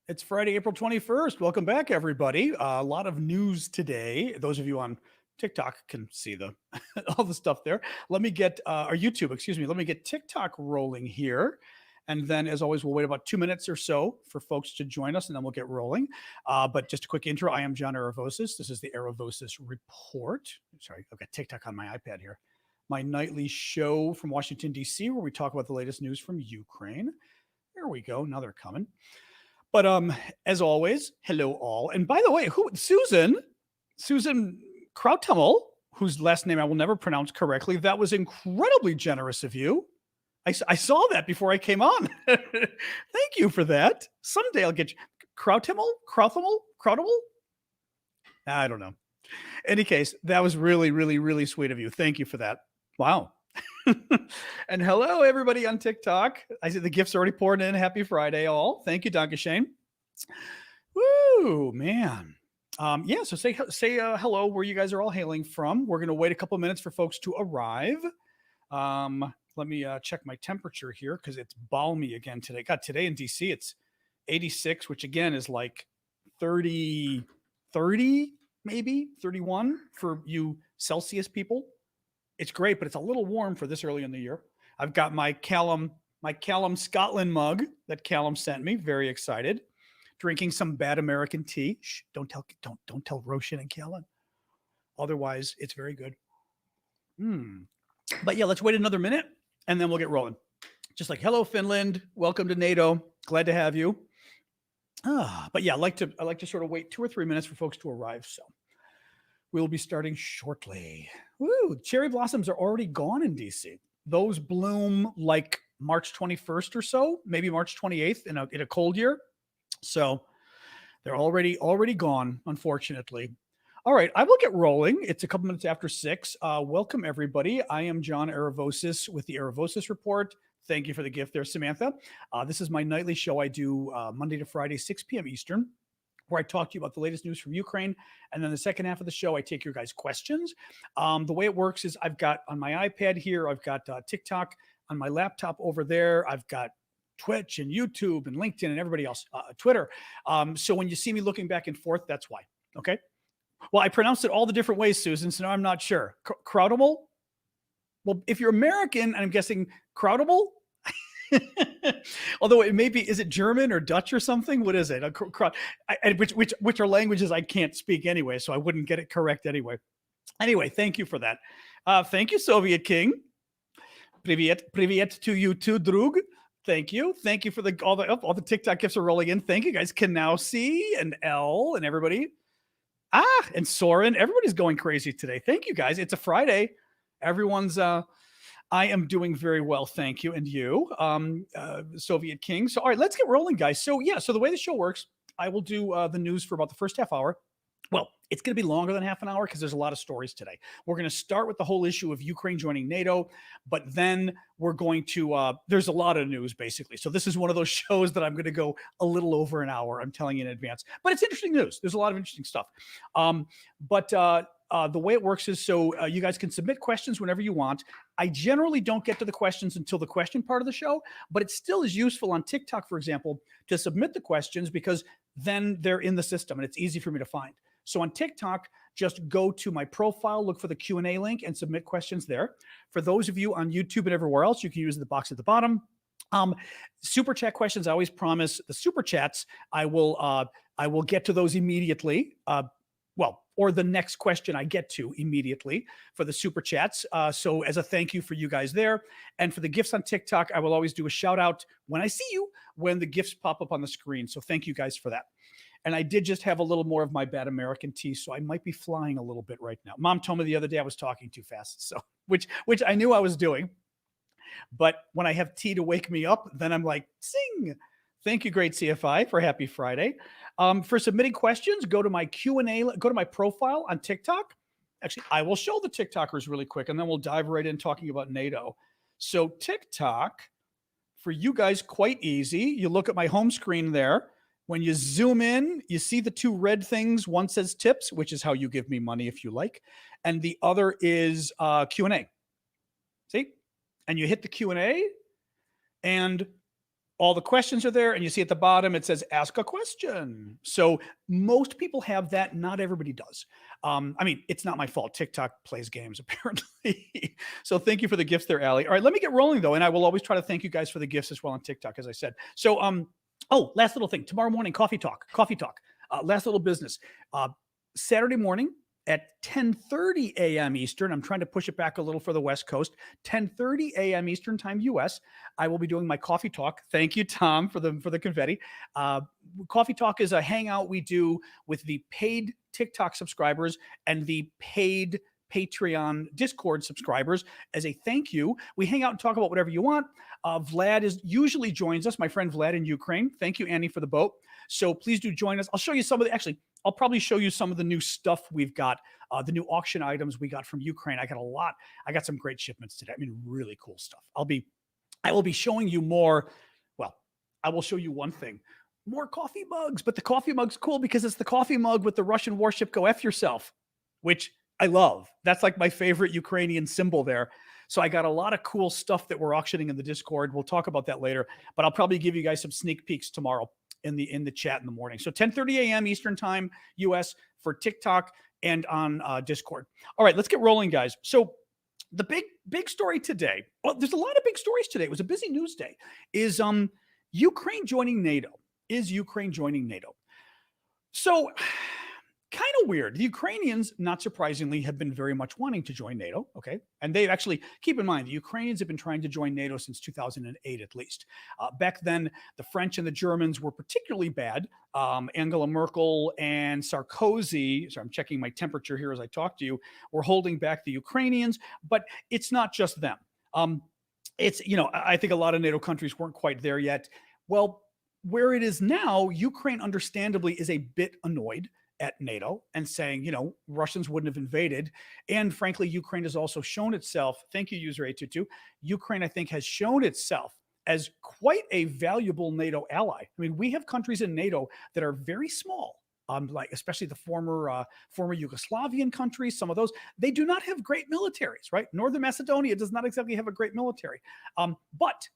It's Friday, April 21st. Welcome back, everybody. A lot of news today. Those of you on TikTok can see the all the stuff there. Let me get or YouTube, excuse me. Let me get TikTok rolling here. And then, as always, we'll wait about 2 minutes or so for folks to join us, and then we'll get rolling. But just a quick intro. I am John Aravosis. This is the Aravosis Report. Sorry, I've got TikTok on my iPad here. My nightly show from Washington, D.C., where we talk about the latest news from Ukraine. There we go. Now they're coming. But as always, hello all. And by the way, Susan Krauthummel, whose last name I will never pronounce correctly, that was incredibly generous of you. I saw that before I came on. Thank you for that. Someday I'll get you. Krauthummel? I don't know. Any case, that was really, really, really sweet of you. Thank you for that. Wow. And hello, everybody on TikTok. I see the gifts already poured in. Happy Friday, all. Thank you, Danke Shane. Woo, man. Yeah, so say hello where you guys are all hailing from. We're going to wait a couple minutes for folks to arrive. Let me check my temperature here because it's balmy again today. God, today in DC, it's 86, which again is like 30, maybe 31 for you Celsius people. It's great, but it's a little warm for this early in the year. I've got my Callum Scotland mug that Callum sent me. Very excited. Drinking some bad American tea. Shh, don't tell Roshan and Callum. Otherwise, it's very good. But yeah, let's wait another minute and then we'll get rolling. Just like hello, Finland. Welcome to NATO. Glad to have you. But yeah, I like to sort of wait 2 or 3 minutes for folks to arrive. So we'll be starting shortly. Woo! Cherry blossoms are already gone in DC. Those bloom like March 21st or so, maybe March 28th in a cold year. So they're already gone, unfortunately. All right, I will get rolling. It's a couple minutes after 6. Welcome, everybody. I am John Aravosis with the Aravosis Report. Thank you for the gift there, Samantha. This is my nightly show I do Monday to Friday, 6 p.m. Eastern, where I talk to you about the latest news from Ukraine. And then the second half of the show, I take your guys' questions. The way it works is I've got on my iPad here, I've got TikTok on my laptop over there. I've got Twitch and YouTube and LinkedIn and everybody else, Twitter. So when you see me looking back and forth, that's why. Okay. Well, I pronounced it all the different ways, Susan, so now I'm not sure. Krautable? Well, if you're American, and I'm guessing Krautable? Although it may be, is it German or Dutch or something? What is it? Which are languages I can't speak anyway, so I wouldn't get it correct anyway. Anyway, thank you for that. Thank you, Soviet King. Privyet to you too, Drug. Thank you. Thank you for all the TikTok gifts are rolling in. Thank you guys. Can now see and L and everybody. And Soren. Everybody's going crazy today. Thank you guys. It's a Friday. Everyone's I am doing very well, thank you. And you, Soviet King. So, all right, let's get rolling, guys. So, yeah, so the way the show works, I will do the news for about the first half hour. Well, it's going to be longer than half an hour because there's a lot of stories today. We're going to start with the whole issue of Ukraine joining NATO, but then we're going to, there's a lot of news, basically. So this is one of those shows that I'm going to go a little over an hour. I'm telling you in advance. But it's interesting news. There's a lot of interesting stuff. The way it works is so you guys can submit questions whenever you want. I generally don't get to the questions until the question part of the show, but it still is useful on TikTok, for example, to submit the questions because then they're in the system and it's easy for me to find. So on TikTok, just go to my profile, look for the Q&A link and submit questions there. For those of you on YouTube and everywhere else, you can use the box at the bottom. Super chat questions, I always promise the super chats, I will get to those immediately. Or the next question I get to immediately for the super chats. So as a thank you for you guys there. And for the gifts on TikTok, I will always do a shout out when I see you, when the gifts pop up on the screen. So thank you guys for that. And I did just have a little more of my bad American tea, so I might be flying a little bit right now. Mom told me the other day I was talking too fast, so which I knew I was doing. But when I have tea to wake me up, then I'm like, sing. Thank you, great CFI, for happy Friday. For submitting questions, go to my Q&A, go to my profile on TikTok. Actually, I will show the TikTokers really quick, and then we'll dive right in talking about NATO. So TikTok, for you guys, quite easy. You look at my home screen there. When you zoom in, you see the two red things. One says tips, which is how you give me money if you like. And the other is Q&A. See? And you hit the Q&A, and all the questions are there, and you see at the bottom it says ask a question. So most people have that, not everybody does. I mean, it's not my fault. TikTok plays games apparently. So thank you for the gifts there, Allie. All right, let me get rolling though, and I will always try to thank you guys for the gifts as well on TikTok, as I said. So oh, last little thing. Tomorrow morning, coffee talk. Last little business. Saturday morning at 10:30 a.m. Eastern. I'm trying to push it back a little for the West Coast. 10:30 a.m. Eastern time, US. I will be doing my coffee talk. Thank you, Tom, for the confetti. Coffee talk is a hangout we do with the paid TikTok subscribers and the paid Patreon Discord subscribers as a thank you. We hang out and talk about whatever you want. Vlad usually joins us, my friend Vlad in Ukraine. Thank you, Annie, for the boat. So please do join us. I'll show you some of the, actually, I'll probably show you some of the new stuff we've got, the new auction items we got from Ukraine. I got a lot. I got some great shipments today. I mean, really cool stuff. I will be showing you more. Well, I will show you one thing. More coffee mugs, but the coffee mug's cool because it's the coffee mug with the Russian warship "Go F Yourself," which I love. That's like my favorite Ukrainian symbol there. So I got a lot of cool stuff that we're auctioning in the Discord. We'll talk about that later, but I'll probably give you guys some sneak peeks tomorrow in the chat in the morning. So 10:30 a.m. Eastern time, US, for TikTok and on Discord. All right, let's get rolling, guys. So the big story today, well, there's a lot of big stories today. It was a busy news day. Is Ukraine joining NATO? Is Ukraine joining NATO? So kind of weird. The Ukrainians, not surprisingly, have been very much wanting to join NATO. Okay. And they've actually, keep in mind, the Ukrainians have been trying to join NATO since 2008, at least. Back then, the French and the Germans were particularly bad. Angela Merkel and Sarkozy, so I'm checking my temperature here as I talk to you, were holding back the Ukrainians, but it's not just them. It's, I think a lot of NATO countries weren't quite there yet. Well, where it is now, Ukraine understandably is a bit annoyed at NATO and saying, Russians wouldn't have invaded. And frankly, Ukraine has also shown itself, thank you, user 822, Ukraine, I think, has shown itself as quite a valuable NATO ally. I mean, we have countries in NATO that are very small, like especially the former Yugoslavian countries, some of those, they do not have great militaries, right? Northern Macedonia does not exactly have a great military, but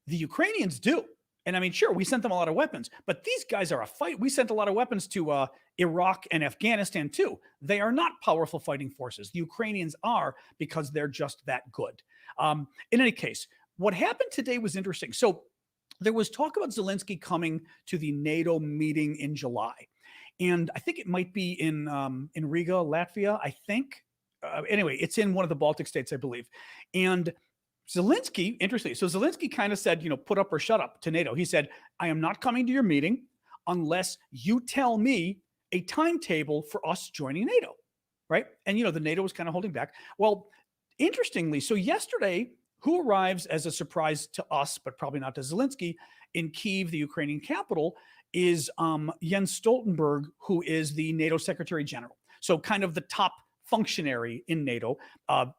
the Ukrainians do. And I mean, sure, we sent them a lot of weapons, but these guys are a fight. We sent a lot of weapons to Iraq and Afghanistan too. They are not powerful fighting forces. The Ukrainians are, because they're just that good. In any case, what happened today was interesting. So there was talk about Zelensky coming to the NATO meeting in July. And I think it might be in Riga, Latvia, I think. Anyway, it's in one of the Baltic states, I believe. And Zelensky, interestingly, so Zelensky kind of said, put up or shut up to NATO. He said, I am not coming to your meeting unless you tell me a timetable for us joining NATO, right? And, the NATO was kind of holding back. Well, interestingly, so yesterday, who arrives as a surprise to us, but probably not to Zelensky, in Kyiv, the Ukrainian capital, is Jens Stoltenberg, who is the NATO Secretary General. So kind of the top functionary in NATO,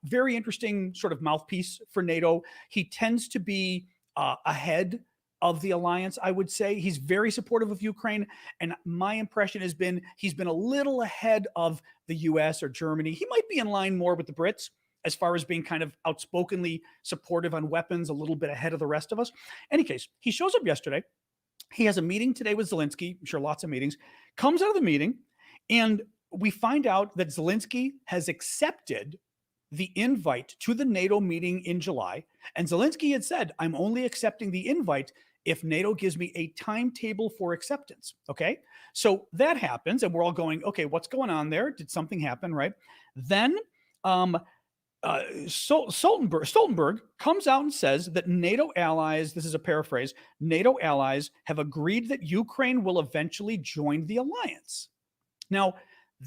very interesting sort of mouthpiece for NATO. He tends to be ahead of the alliance, I would say. He's very supportive of Ukraine. And my impression has been he's been a little ahead of the US or Germany. He might be in line more with the Brits as far as being kind of outspokenly supportive on weapons, a little bit ahead of the rest of us. Any case, he shows up yesterday. He has a meeting today with Zelensky. I'm sure lots of meetings. Comes out of the meeting, and we find out that Zelensky has accepted the invite to the NATO meeting in July. And Zelensky had said, I'm only accepting the invite if NATO gives me a timetable for acceptance. Okay. So that happens. And we're all going, okay, what's going on there? Did something happen? Right. Then Stoltenberg comes out and says that NATO allies, this is a paraphrase, NATO allies have agreed that Ukraine will eventually join the alliance. Now,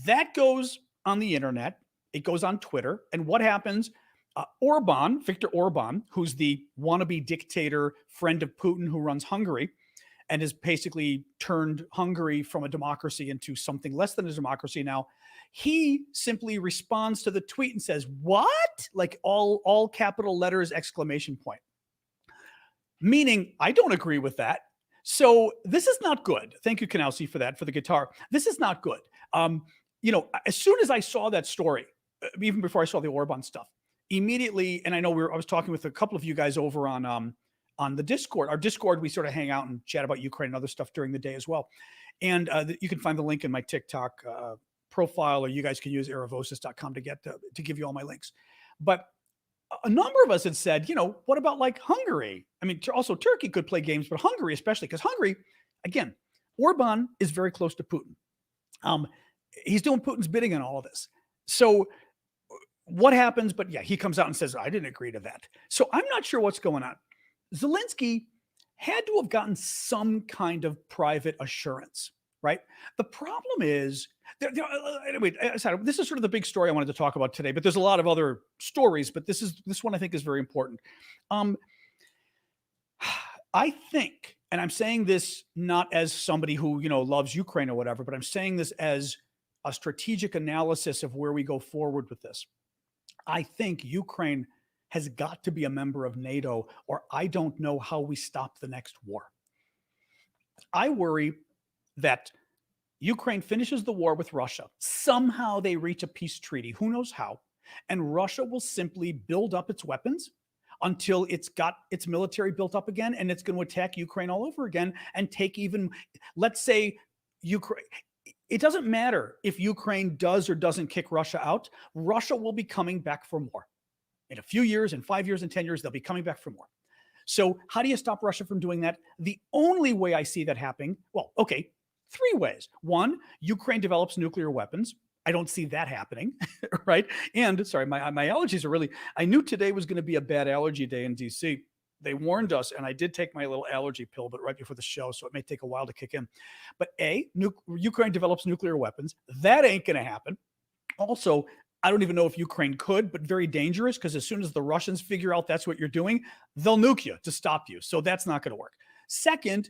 that goes on the internet. It goes on Twitter. And what happens? Viktor Orban, who's the wannabe dictator friend of Putin who runs Hungary and has basically turned Hungary from a democracy into something less than a democracy now, he simply responds to the tweet and says, what? Like all capital letters, exclamation point. Meaning, I don't agree with that. So this is not good. Thank you, Kanowski, for that, for the guitar. This is not good. As soon as I saw that story, even before I saw the Orban stuff, immediately, and I know I was talking with a couple of you guys over on on the Discord. Our Discord, we sort of hang out and chat about Ukraine and other stuff during the day as well. And you can find the link in my TikTok profile, or you guys can use aravosis.com to get to give you all my links. But a number of us had said, what about like Hungary? I mean, also Turkey could play games, but Hungary especially, because Hungary, again, Orban is very close to Putin. He's doing Putin's bidding on all of this. So what happens? But yeah, he comes out and says, I didn't agree to that. So I'm not sure what's going on. Zelensky had to have gotten some kind of private assurance, right? The problem is, anyway, this is sort of the big story I wanted to talk about today, but there's a lot of other stories, but this one I think is very important. I think, and I'm saying this not as somebody who, loves Ukraine or whatever, but I'm saying this as a strategic analysis of where we go forward with this. I think Ukraine has got to be a member of NATO, or I don't know how we stop the next war. I worry that Ukraine finishes the war with Russia. Somehow they reach a peace treaty, who knows how, and Russia will simply build up its weapons until it's got its military built up again, and it's going to attack Ukraine all over again and take even, let's say, Ukraine. It doesn't matter if Ukraine does or doesn't kick Russia out. Russia will be coming back for more. In a few years, in 5 years, in 10 years, they'll be coming back for more. So how do you stop Russia from doing that? The only way I see that happening, well, okay, 3 ways. 1, Ukraine develops nuclear weapons. I don't see that happening, right? And sorry, my allergies are really, I knew today was going to be a bad allergy day in DC. They warned us, and I did take my little allergy pill, but right before the show, so it may take a while to kick in. But Ukraine develops nuclear weapons. That ain't going to happen. Also, I don't even know if Ukraine could, but very dangerous, because as soon as the Russians figure out that's what you're doing, they'll nuke you to stop you. So that's not going to work. Second,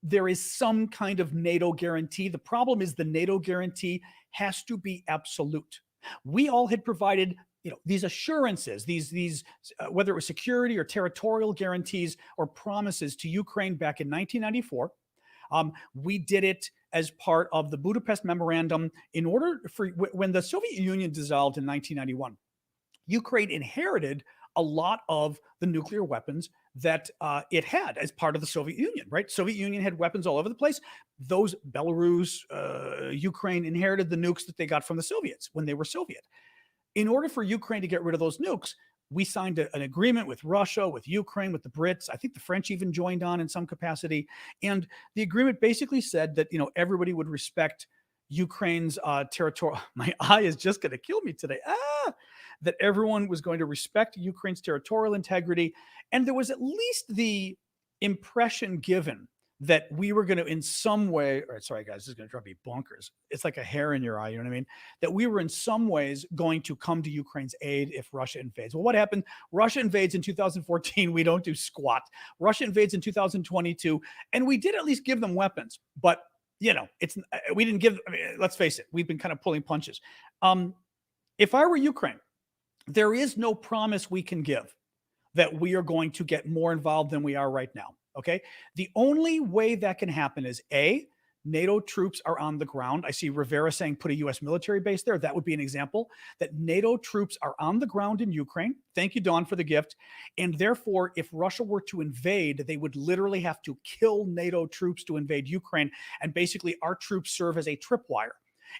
there is some kind of NATO guarantee. The problem is the NATO guarantee has to be absolute. We all had provided these assurances, these whether it was security or territorial guarantees or promises to Ukraine back in 1994. We did it as part of the Budapest Memorandum in order for, when the Soviet Union dissolved in 1991, Ukraine inherited a lot of the nuclear weapons that it had as part of the Soviet Union, right? Soviet Union had weapons all over the place. Those Belarus, Ukraine inherited the nukes that they got from the Soviets when they were Soviet. In order for Ukraine to get rid of those nukes, we signed an agreement with Russia, with Ukraine, with the Brits. I think the French even joined on in some capacity. And the agreement basically said that, everybody would respect Ukraine's territorial, my eye is just going to kill me today. That everyone was going to respect Ukraine's territorial integrity. And there was at least the impression given that we were going to in some way, or sorry guys, this is going to drive me bonkers. It's like a hair in your eye, you know what I mean? That we were in some ways going to come to Ukraine's aid if Russia invades. Well, what happened? Russia invades in 2014. We don't do squat. Russia invades in 2022. And we did at least give them weapons. But, we didn't give, let's face it, we've been kind of pulling punches. If I were Ukraine, there is no promise we can give that we are going to get more involved than we are right now. Okay. The only way that can happen is NATO troops are on the ground. I see Rivera saying put a U.S. military base there. That would be an example that NATO troops are on the ground in Ukraine. Thank you, Dawn, for the gift. And therefore, if Russia were to invade, they would literally have to kill NATO troops to invade Ukraine. And basically, our troops serve as a tripwire.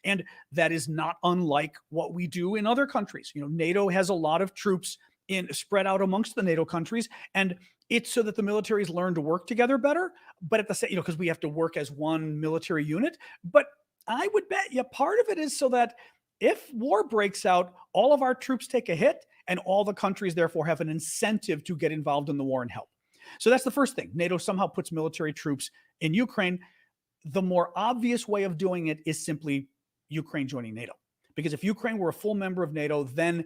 And that is not unlike what we do in other countries. NATO has a lot of troops spread out amongst the NATO countries, and it's so that the militaries learn to work together better. But at the same, because we have to work as one military unit. But I would bet you part of it is so that if war breaks out, all of our troops take a hit, and all the countries therefore have an incentive to get involved in the war and help. So that's the first thing. NATO somehow puts military troops in Ukraine. The more obvious way of doing it is simply Ukraine joining NATO. Because if Ukraine were a full member of NATO, then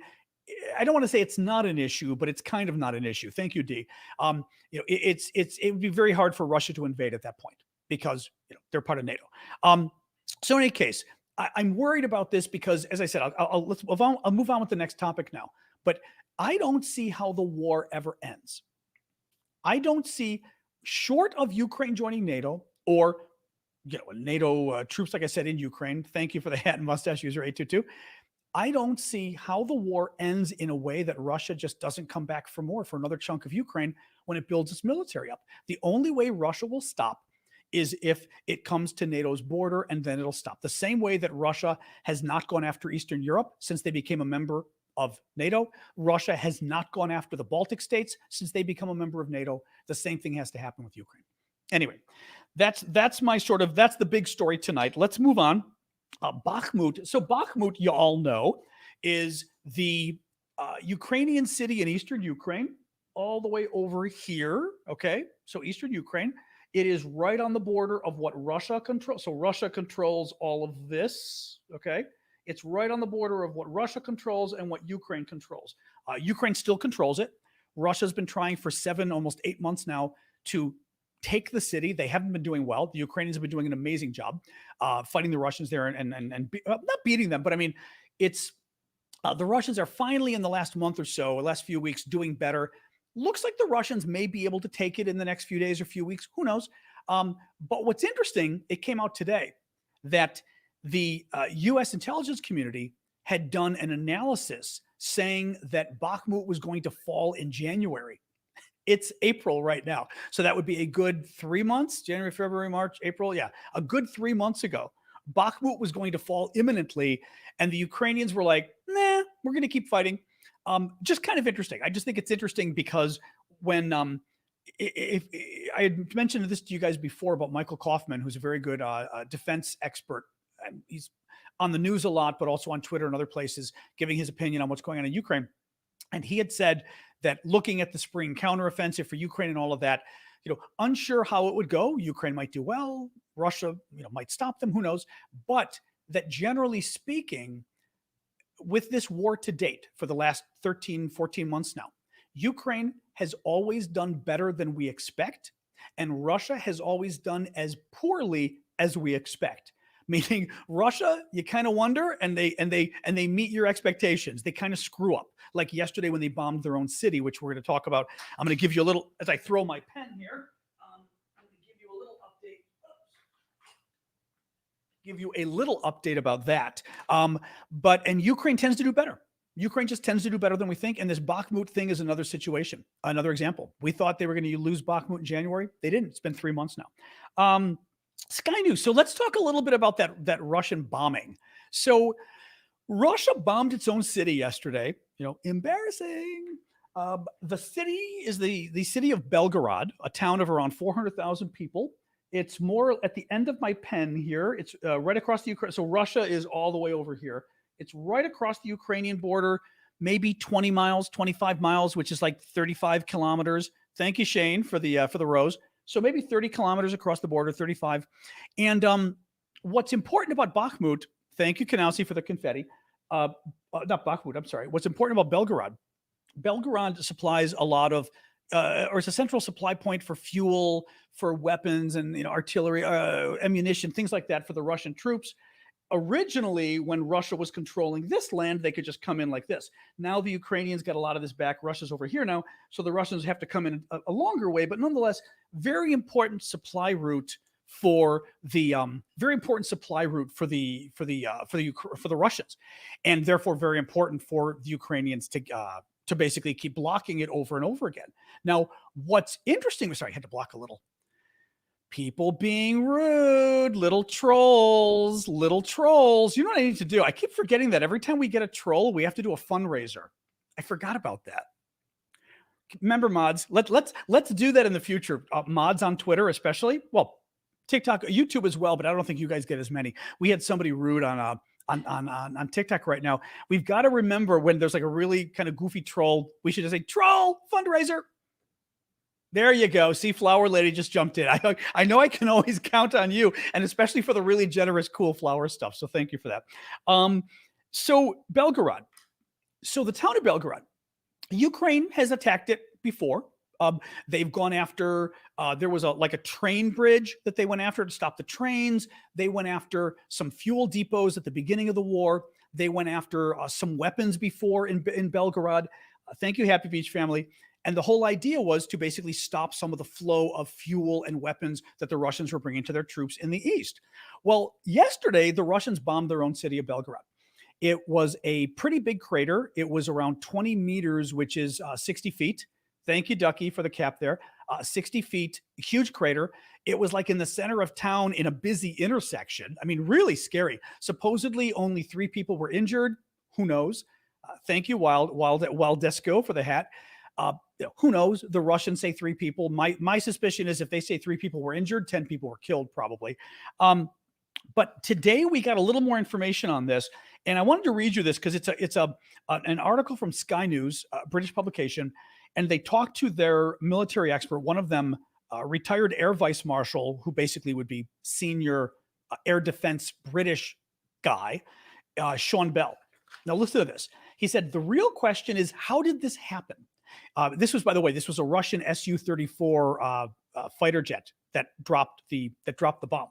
I don't want to say it's not an issue, but it's kind of not an issue. Thank you, D. It would be very hard for Russia to invade at that point because they're part of NATO. So in any case, I'm worried about this because, as I said, I'll move on with the next topic now. But I don't see how the war ever ends. I don't see, short of Ukraine joining NATO or NATO troops, like I said, in Ukraine. Thank you for the hat and mustache user 822. I don't see how the war ends in a way that Russia just doesn't come back for more, for another chunk of Ukraine when it builds its military up. The only way Russia will stop is if it comes to NATO's border, and then it'll stop. The same way that Russia has not gone after Eastern Europe since they became a member of NATO. Russia has not gone after the Baltic states since they become a member of NATO. The same thing has to happen with Ukraine. Anyway, that's my that's the big story tonight. Let's move on. Bakhmut. So Bakhmut, you all know, is the Ukrainian city in eastern Ukraine, all the way over here. Okay, so eastern Ukraine. It is right on the border of what Russia controls. So Russia controls all of this. Okay, it's right on the border of what Russia controls and what Ukraine controls. Ukraine still controls it. Russia's been trying for 7, almost 8 months now to take the city. They haven't been doing well. The Ukrainians have been doing an amazing job fighting the Russians there and not beating them, but I mean, it's the Russians are finally in the last month or so, or last few weeks, doing better. Looks like the Russians may be able to take it in the next few days or few weeks. Who knows? But what's interesting, it came out today that the U.S. intelligence community had done an analysis saying that Bakhmut was going to fall in January. It's April right now. So that would be a good 3 months, January, February, March, April. Yeah, a good 3 months ago. Bakhmut was going to fall imminently. And the Ukrainians were like, nah, we're going to keep fighting. Just kind of interesting. I just think it's interesting because when if I had mentioned this to you guys before about Michael Kaufman, who's a very good defense expert. He's on the news a lot, but also on Twitter and other places, giving his opinion on what's going on in Ukraine. And he had said that looking at the spring counteroffensive for Ukraine and all of that, unsure how it would go. Ukraine might do well. Russia, might stop them. Who knows? But that generally speaking, with this war to date for the last 13, 14 months now, Ukraine has always done better than we expect, and Russia has always done as poorly as we expect. Meaning Russia, you kind of wonder, and they meet your expectations. They kind of screw up, like yesterday when they bombed their own city, which we're going to talk about. I'm going to give you a little, as I throw my pen here, I'm going to give you a little update. Give you a little update about that. And Ukraine tends to do better. Ukraine just tends to do better than we think. And this Bakhmut thing is another situation, another example. We thought they were going to lose Bakhmut in January. They didn't. It's been 3 months now. Sky News. So let's talk a little bit about that Russian bombing. So Russia bombed its own city yesterday. Embarrassing. The city is the city of Belgorod, a town of around 400,000 people. It's more at the end of my pen here. It's right across the Ukraine. So Russia is all the way over here. It's right across the Ukrainian border, maybe 20 miles, 25 miles, which is like 35 kilometers. Thank you, Shane, for the rose. So maybe 30 kilometers across the border, 35. And what's important about Bakhmut, thank you, Kanowski, for the confetti. Not Bakhmut, I'm sorry. What's important about Belgorod? Belgorod supplies a lot of, or it's a central supply point for fuel, for weapons and artillery, ammunition, things like that for the Russian troops. Originally, when Russia was controlling this land, they could just come in like this. Now the Ukrainians got a lot of this back. Russia's over here now, so the Russians have to come in a longer way, but nonetheless, very important supply route for the Russians, and therefore very important for the Ukrainians to basically keep blocking it over and over again. Now, what's interesting? Sorry, I had to block a little. People being rude, little trolls. You know what I need to do? I keep forgetting that every time we get a troll, we have to do a fundraiser. I forgot about that. Remember, mods, let's do that in the future. Mods on Twitter, especially. Well, TikTok, YouTube as well, but I don't think you guys get as many. We had somebody rude on TikTok right now. We've got to remember when there's like a really kind of goofy troll, we should just say troll fundraiser. There you go. See, Flower Lady just jumped in. I know I can always count on you, and especially for the really generous, cool flower stuff. So thank you for that. So Belgorod. So the town of Belgorod, Ukraine has attacked it before. They've gone after, there was a train bridge that they went after to stop the trains. They went after some fuel depots at the beginning of the war. They went after some weapons before in Belgorod. Thank you, Happy Beach family. And the whole idea was to basically stop some of the flow of fuel and weapons that the Russians were bringing to their troops in the east. Well, yesterday, the Russians bombed their own city of Belgorod. It was a pretty big crater. It was around 20 meters, which is 60 feet. Thank you, Ducky, for the cap there. 60 feet, huge crater. It was like in the center of town in a busy intersection. I mean, really scary. Supposedly, only 3 people were injured. Who knows? Thank you, Wildesco, for the hat. Who knows? The Russians say 3 people. My suspicion is if they say 3 people were injured, 10 people were killed, probably. But today we got a little more information on this, and I wanted to read you this because it's an article from Sky News, a British publication, and they talked to their military expert. One of them, retired Air Vice Marshal, who basically would be senior air defense British guy, Sean Bell. Now listen to this. He said the real question is, how did this happen? This was, by the way, this was a Russian Su-34 fighter jet that dropped the bomb.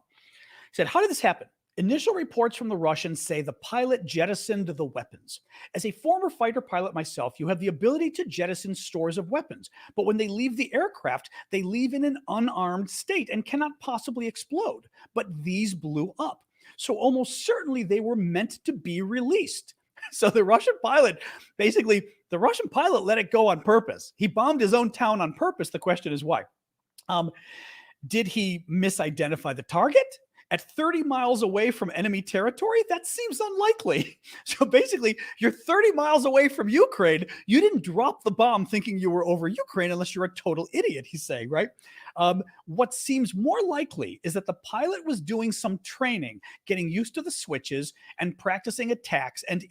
He said, how did this happen? Initial reports from the Russians say the pilot jettisoned the weapons. As a former fighter pilot myself, you have the ability to jettison stores of weapons. But when they leave the aircraft, they leave in an unarmed state and cannot possibly explode. But these blew up. So almost certainly they were meant to be released. So the Russian pilot let it go on purpose. He bombed his own town on purpose. The question is why? Did he misidentify the target? At 30 miles away from enemy territory? That seems unlikely. So basically, you're 30 miles away from Ukraine. You didn't drop the bomb thinking you were over Ukraine unless you're a total idiot, he's saying, right? What seems more likely is that the pilot was doing some training, getting used to the switches and practicing attacks, and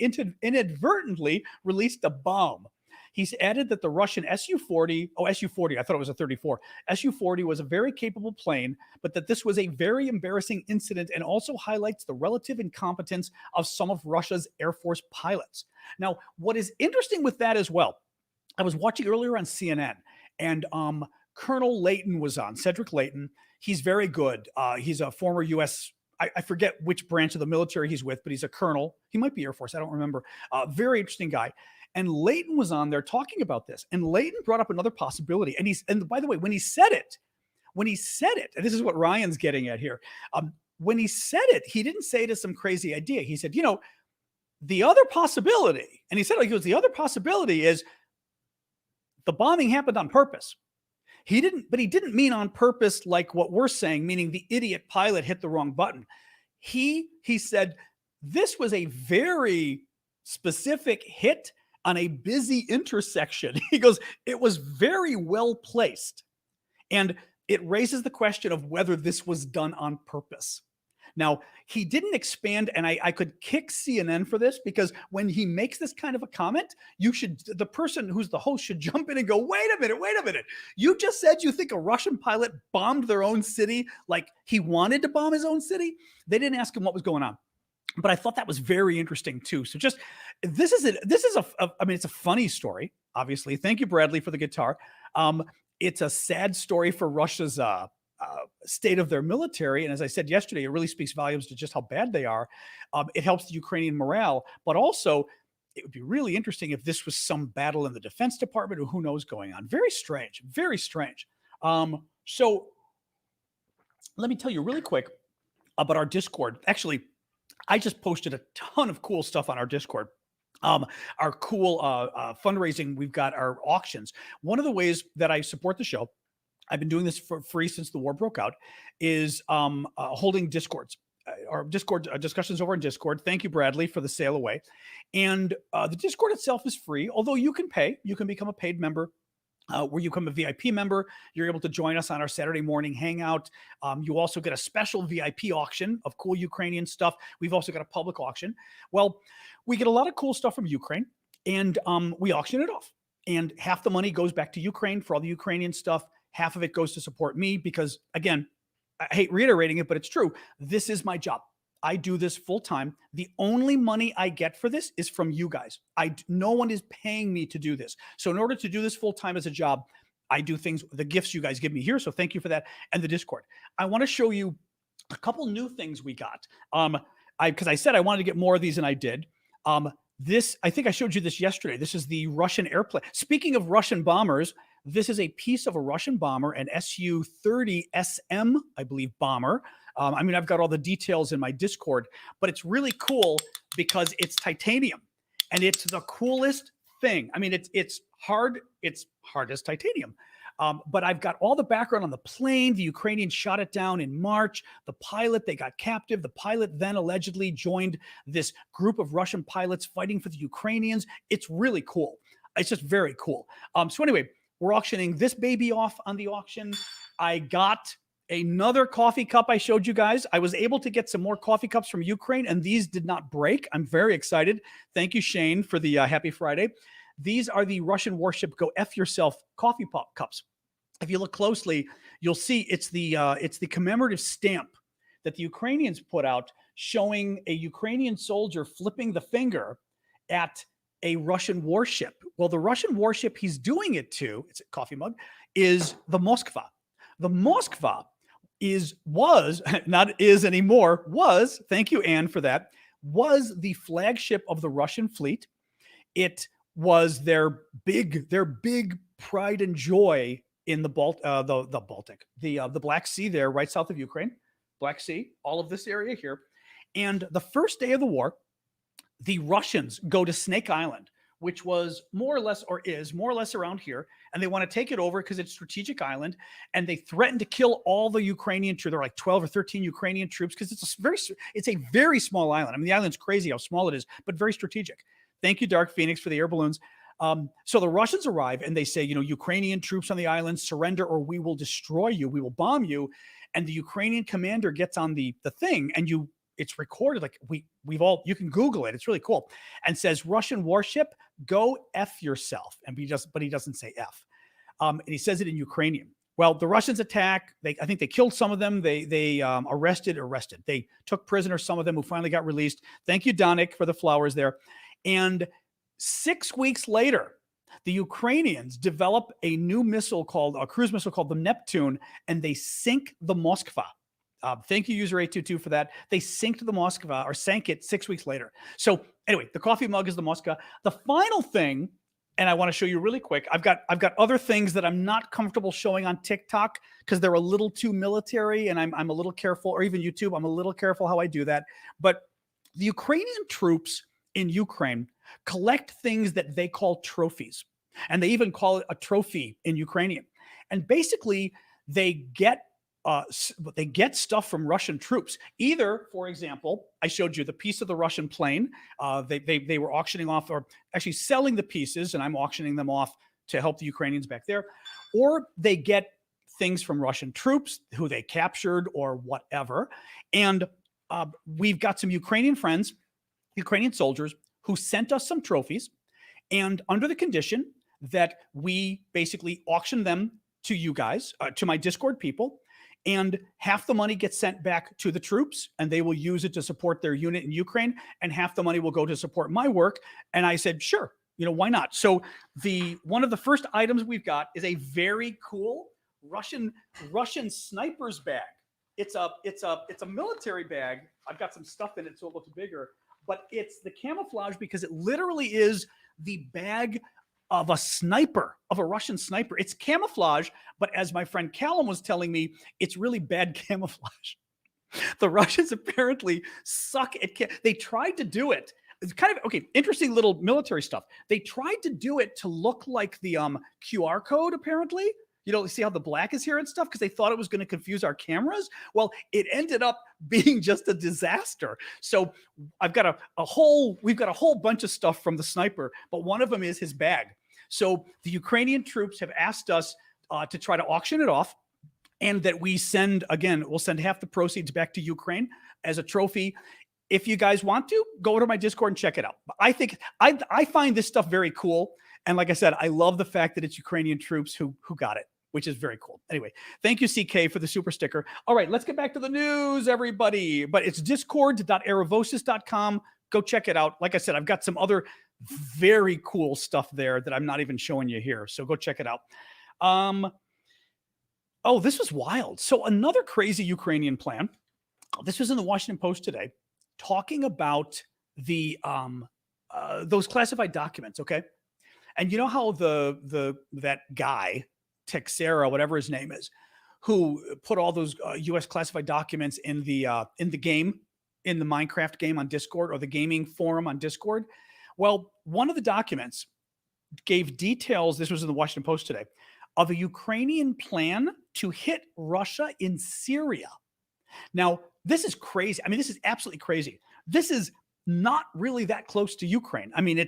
inadvertently released a bomb. He's added that the Russian Su-40, I thought it was a 34. Su-40 was a very capable plane, but that this was a very embarrassing incident and also highlights the relative incompetence of some of Russia's Air Force pilots. Now, what is interesting with that as well, I was watching earlier on CNN, and Colonel Layton was on, Cedric Layton. He's very good. He's a former U.S., I forget which branch of the military he's with, but he's a colonel. He might be Air Force. I don't remember. Very interesting guy. And Layton was on there talking about this. And Layton brought up another possibility. And by the way, when he said it, and this is what Ryan's getting at here. When he said it, he didn't say it as some crazy idea. He said, the other possibility, and he said, the other possibility is the bombing happened on purpose. He didn't mean on purpose like what we're saying, meaning the idiot pilot hit the wrong button. He said this was a very specific hit on a busy intersection. He goes, it was very well placed. And it raises the question of whether this was done on purpose. Now, he didn't expand, and I could kick CNN for this, because when he makes this kind of a comment, the person who's the host should jump in and go, wait a minute. You just said you think a Russian pilot bombed their own city like he wanted to bomb his own city? They didn't ask him what was going on. But I thought that was very interesting too. So it's a funny story, obviously. Thank you, Bradley, for the guitar. It's a sad story for Russia's state of their military. And as I said yesterday, it really speaks volumes to just how bad they are. It helps the Ukrainian morale, but also it would be really interesting if this was some battle in the Defense Department or who knows going on. Very strange, very strange. So let me tell you really quick about our Discord. Actually, I just posted a ton of cool stuff on our Discord. Our cool fundraising, we've got our auctions. One of the ways that I support the show, I've been doing this for free since the war broke out, is holding Discords. Our Discord discussions over in Discord. Thank you, Bradley, for the sail away. And the Discord itself is free, although you can pay. You can become a paid member. Where you become a VIP member, you're able to join us on our Saturday morning hangout. You also get a special VIP auction of cool Ukrainian stuff. We've also got a public auction. Well, we get a lot of cool stuff from Ukraine, and we auction it off. And half the money goes back to Ukraine for all the Ukrainian stuff. Half of it goes to support me because, again, I hate reiterating it, but it's true. This is my job. I do this full time. The only money I get for this is from you guys. No one is paying me to do this. So in order to do this full time as a job, I do things, the gifts you guys give me here. So thank you for that. And the Discord. I want to show you a couple new things we got. Because I said I wanted to get more of these, and I did. I think I showed you this yesterday. This is the Russian airplane. Speaking of Russian bombers, this is a piece of a Russian bomber, an Su-30 SM, I believe, bomber. I've got all the details in my Discord, but it's really cool because it's titanium and it's the coolest thing. I mean, it's hard. It's hard as titanium. But I've got all the background on the plane. The Ukrainians shot it down in March. The pilot, they got captive. The pilot then allegedly joined this group of Russian pilots fighting for the Ukrainians. It's really cool. It's just very cool. So anyway, we're auctioning this baby off on the auction. I got another coffee cup I showed you guys. I was able to get some more coffee cups from Ukraine, and these did not break. I'm very excited. Thank you, Shane, for the Happy Friday. These are the Russian warship Go F Yourself coffee pop cups. If you look closely, you'll see it's the commemorative stamp that the Ukrainians put out showing a Ukrainian soldier flipping the finger at a Russian warship. Well, the Russian warship he's doing it to, it's a coffee mug, is the Moskva. The Moskva was, not is anymore, was, thank you, Anne, for that, was the flagship of the Russian fleet. It was their big pride and joy in the Baltic, the Black Sea there, right south of Ukraine, Black Sea, all of this area here. And the first day of the war, the Russians go to Snake Island, which was more or less, or is more or less around here, and they want to take it over because it's a strategic island, and they threaten to kill all the Ukrainian troops. There are like 12 or 13 Ukrainian troops because it's a very small island. I mean, the island's crazy how small it is, but very strategic. Thank you, Dark Phoenix, for the air balloons. So the Russians arrive and they say, Ukrainian troops on the island, surrender or we will destroy you. We will bomb you. And the Ukrainian commander gets on the thing, and it's recorded. Like you can Google it. It's really cool. And says, Russian warship, go F yourself. But he doesn't say F. And he says it in Ukrainian. Well, the Russians attack. I think they killed some of them. They arrested. They took prisoner some of them who finally got released. Thank you, Donik, for the flowers there. And 6 weeks later, the Ukrainians develop a new cruise missile called the Neptune, and they sink the Moskva. Thank you, user 822, for that. They sank it 6 weeks later. So anyway, the coffee mug is the Moskva. The final thing, and I want to show you really quick. I've got other things that I'm not comfortable showing on TikTok because they're a little too military, and I'm a little careful, or even YouTube. I'm a little careful how I do that. But the Ukrainian troops in Ukraine collect things that they call trophies. And they even call it a trophy in Ukrainian. And basically, they get stuff from Russian troops. Either, for example, I showed you the piece of the Russian plane. They were auctioning off, or actually selling the pieces, and I'm auctioning them off to help the Ukrainians back there. Or they get things from Russian troops who they captured or whatever. And we've got some Ukrainian friends, Ukrainian soldiers, who sent us some trophies, and under the condition that we basically auction them to you guys, to my Discord people, and half the money gets sent back to the troops, and they will use it to support their unit in Ukraine, and half the money will go to support my work. And I said, sure, why not? So one of the first items we've got is a very cool Russian sniper's bag. It's a military bag. I've got some stuff in it so it looks bigger. But it's the camouflage because it literally is the bag of a Russian sniper. It's camouflage, but as my friend Callum was telling me, it's really bad camouflage. The Russians apparently suck at they tried to do it. It's kind of, okay, interesting little military stuff. They tried to do it to look like the QR code, apparently. See how the black is here and stuff because they thought it was going to confuse our cameras. Well, it ended up being just a disaster. So we've got a whole bunch of stuff from the sniper, but one of them is his bag. So the Ukrainian troops have asked us to try to auction it off, and that we'll send half the proceeds back to Ukraine as a trophy. If you guys want to, go to my Discord and check it out. I think I find this stuff very cool. And like I said, I love the fact that it's Ukrainian troops who got it, which is very cool. Anyway, thank you, CK, for the super sticker. All right, let's get back to the news, everybody. But it's discord.aravosis.com. Go check it out. Like I said, I've got some other very cool stuff there that I'm not even showing you here. So go check it out. Oh, this was wild. So another crazy Ukrainian plan. This was in the Washington Post today, talking about the those classified documents. Okay, and you know how that guy, Texera, whatever his name is, who put all those U.S. classified documents in the game, in the Minecraft game on Discord or the gaming forum on Discord. Well, one of the documents gave details, this was in the Washington Post today, of a Ukrainian plan to hit Russia in Syria. Now, this is crazy. I mean, this is absolutely crazy. This is not really that close to Ukraine. I mean,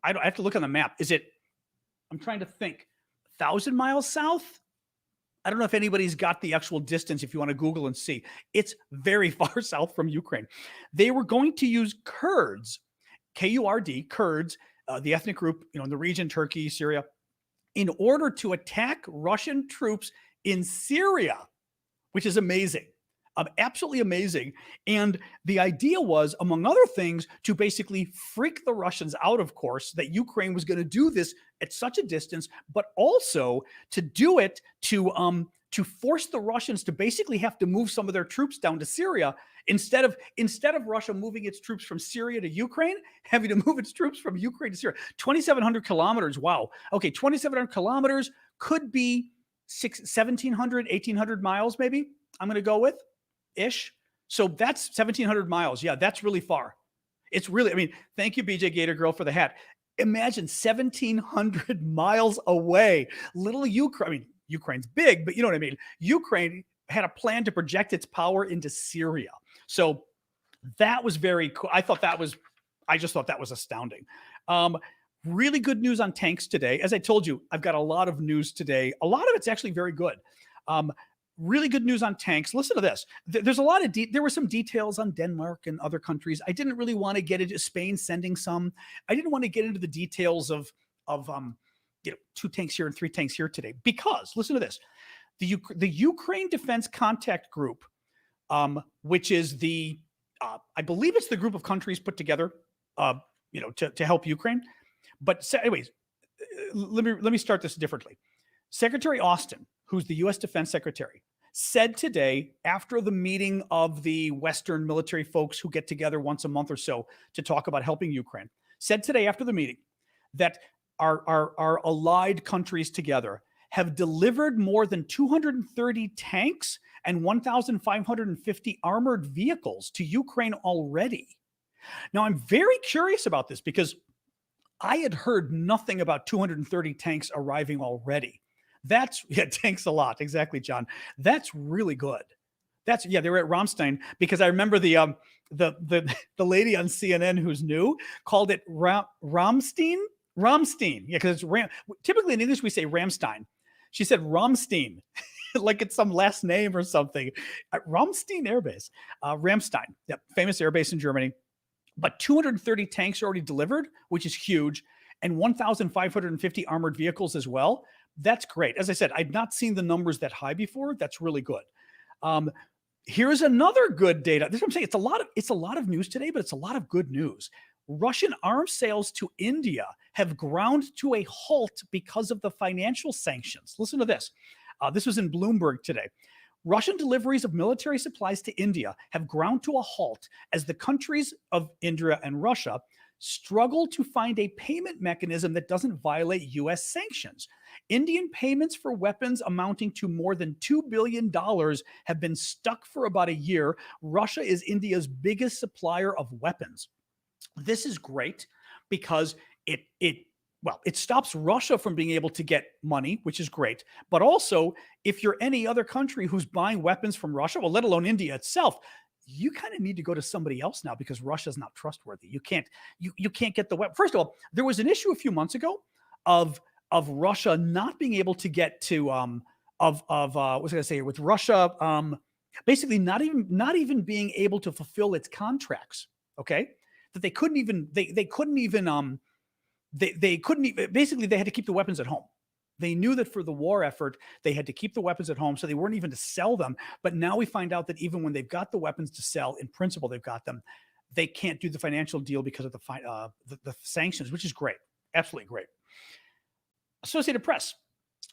I have to look on the map. I'm trying to think, 1,000 miles south? I don't know if anybody's got the actual distance if you want to Google and see. It's very far south from Ukraine. They were going to use Kurds, Kurd, Kurds, the ethnic group, in the region, Turkey, Syria, in order to attack Russian troops in Syria, which is amazing. Absolutely amazing. And the idea was, among other things, to basically freak the Russians out, of course, that Ukraine was going to do this at such a distance, but also to do it to force the Russians to basically have to move some of their troops down to Syria instead of Russia moving its troops from Syria to Ukraine, having to move its troops from Ukraine to Syria. 2,700 kilometers. Wow. Okay, 2,700 kilometers could be 1,700, 1,800 miles, maybe. I'm going to go with. Ish. So that's 1,700 miles. Yeah, that's really far. It's really, I mean, thank you, BJ Gator Girl, for the hat. Imagine 1,700 miles away. Little Ukraine, I mean, Ukraine's big, but you know what I mean? Ukraine had a plan to project its power into Syria. So that was very cool. I just thought that was astounding. Really good news on tanks today. As I told you, I've got a lot of news today. A lot of it's actually very good. Really good news on tanks. Listen to this. There's a lot of there were some details on Denmark and other countries. I didn't really want to get into Spain sending some. I didn't want to get into the details of 2 tanks here and 3 tanks here today, because listen to this. The Ukraine Defense Contact Group, which is I believe it's the group of countries put together, to help Ukraine. But anyways, let me start this differently. Secretary Austin, who's the U.S. Defense Secretary, said today, after the meeting of the Western military folks who get together once a month or so to talk about helping Ukraine, said today after the meeting that our allied countries together have delivered more than 230 tanks and 1,550 armored vehicles to Ukraine already. Now, I'm very curious about this because I had heard nothing about 230 tanks arriving already. Tanks a lot. Exactly, John. That's really good. They were at Ramstein, because I remember the lady on CNN who's new called it Ramstein. Ramstein. Yeah, because it's typically in English we say Ramstein. She said Ramstein, like it's some last name or something. Ramstein Air Base. Ramstein. Yep, famous air base in Germany. But 230 tanks are already delivered, which is huge, and 1,550 armored vehicles as well. That's great. As I said, I've not seen the numbers that high before. That's really good. Here's another good data. This is what I'm saying. It's a lot of news today, but it's a lot of good news. Russian arms sales to India have ground to a halt because of the financial sanctions. Listen to this. This was in Bloomberg today. Russian deliveries of military supplies to India have ground to a halt as the countries of India and Russia struggle to find a payment mechanism that doesn't violate U.S. sanctions. Indian payments for weapons amounting to more than $2 billion have been stuck for about a year. Russia is India's biggest supplier of weapons. This is great because it stops Russia from being able to get money, which is great. But also, if you're any other country who's buying weapons from Russia, well, let alone India itself, you kind of need to go to somebody else now because Russia's not trustworthy. You can't get the weapon. First of all, there was an issue a few months ago of Russia not being able to get to what was I going to say here? With Russia basically not even being able to fulfill its contracts. Okay, that they couldn't even basically they had to keep the weapons at home. They knew that for the war effort, they had to keep the weapons at home, so they weren't even to sell them. But now we find out that even when they've got the weapons to sell, in principle, they've got them, they can't do the financial deal because of the sanctions, which is great. Absolutely great. Associated Press.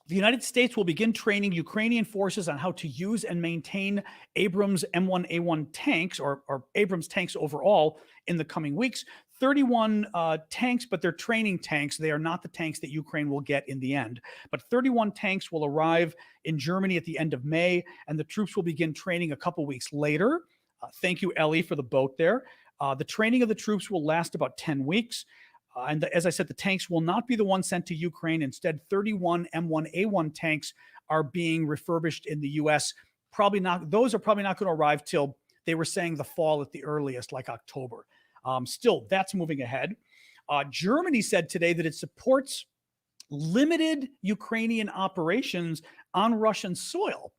The United States will begin training Ukrainian forces on how to use and maintain Abrams M1A1 tanks or Abrams tanks overall in the coming weeks. 31 tanks, but they're training tanks. They are not the tanks that Ukraine will get in the end. But 31 tanks will arrive in Germany at the end of May, and the troops will begin training a couple weeks later. Thank you, Ellie, for the boat there. The training of the troops will last about 10 weeks. As I said, the tanks will not be the ones sent to Ukraine. Instead, 31 M1A1 tanks are being refurbished in the U.S. Probably not; those are probably not going to arrive till, they were saying, the fall at the earliest, like October. Still, that's moving ahead. Germany said today that it supports limited Ukrainian operations on Russian soil.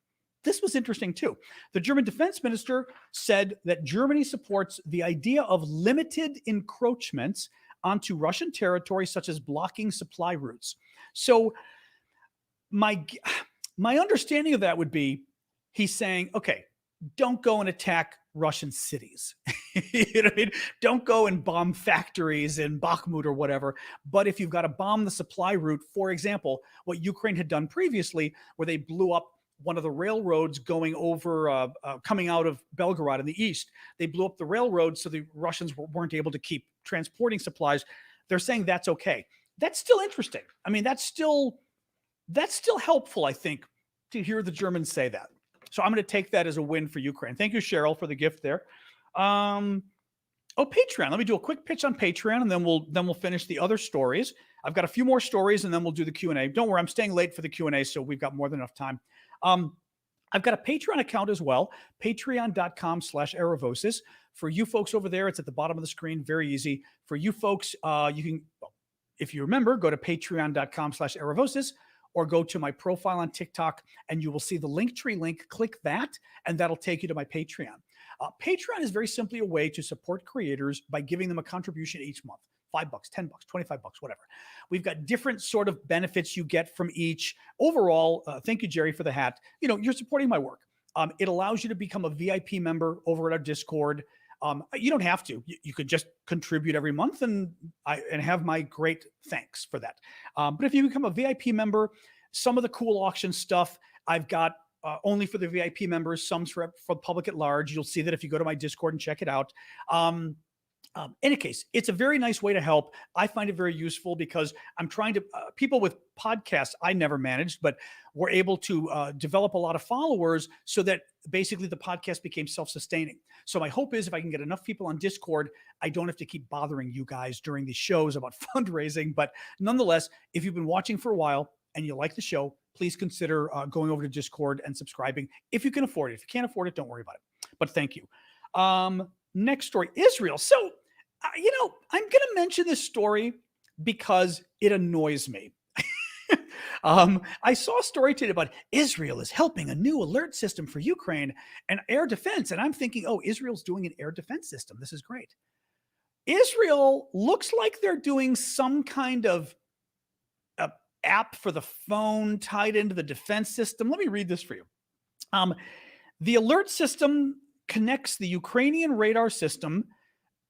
This was interesting too. The German defense minister said that Germany supports the idea of limited encroachments onto Russian territory, such as blocking supply routes. So my understanding of that would be, he's saying, okay, don't go and attack Russian cities. You know what I mean? Don't go and bomb factories in Bakhmut or whatever. But if you've got to bomb the supply route, for example, what Ukraine had done previously, where they blew up one of the railroads going over, coming out of Belgorod in the east, they blew up the railroad so the Russians weren't able to keep transporting supplies. They're saying that's okay. That's still interesting. I mean, that's still helpful, I think, to hear the Germans say that. So I'm going to take that as a win for Ukraine. Thank you, Cheryl, for the gift there. Patreon. Let me do a quick pitch on Patreon, and then we'll finish the other stories. I've got a few more stories, and then we'll do the Q&A. Don't worry, I'm staying late for the Q&A, so we've got more than enough time. I've got a Patreon account as well, patreon.com/Aravosis. For you folks over there, it's at the bottom of the screen, very easy. For you folks, you can, if you remember, go to patreon.com/Aravosis, or go to my profile on TikTok, and you will see the Linktree link. Click that, and that'll take you to my Patreon. Patreon is very simply a way to support creators by giving them a contribution each month. $5, $10, $25, whatever. We've got different sort of benefits you get from each. Overall, thank you, Jerry, for the hat. You know, you're supporting my work. It allows you to become a VIP member over at our Discord. You don't have to. You could just contribute every month and have my great thanks for that. But if you become a VIP member, some of the cool auction stuff I've got only for the VIP members, some for public at large. You'll see that if you go to my Discord and check it out. In any case, it's a very nice way to help. I find it very useful because I'm trying to, people with podcasts I never managed, but were able to develop a lot of followers so that basically the podcast became self-sustaining. So my hope is if I can get enough people on Discord, I don't have to keep bothering you guys during these shows about fundraising. But nonetheless, if you've been watching for a while and you like the show, please consider going over to Discord and subscribing if you can afford it. If you can't afford it, don't worry about it. But thank you. Next story, Israel. So, I'm going to mention this story because it annoys me. I saw a story today about Israel is helping a new alert system for Ukraine and air defense. And I'm thinking, oh, Israel's doing an air defense system. This is great. Israel looks like they're doing some kind of app for the phone tied into the defense system. Let me read this for you. The alert system connects the Ukrainian radar system,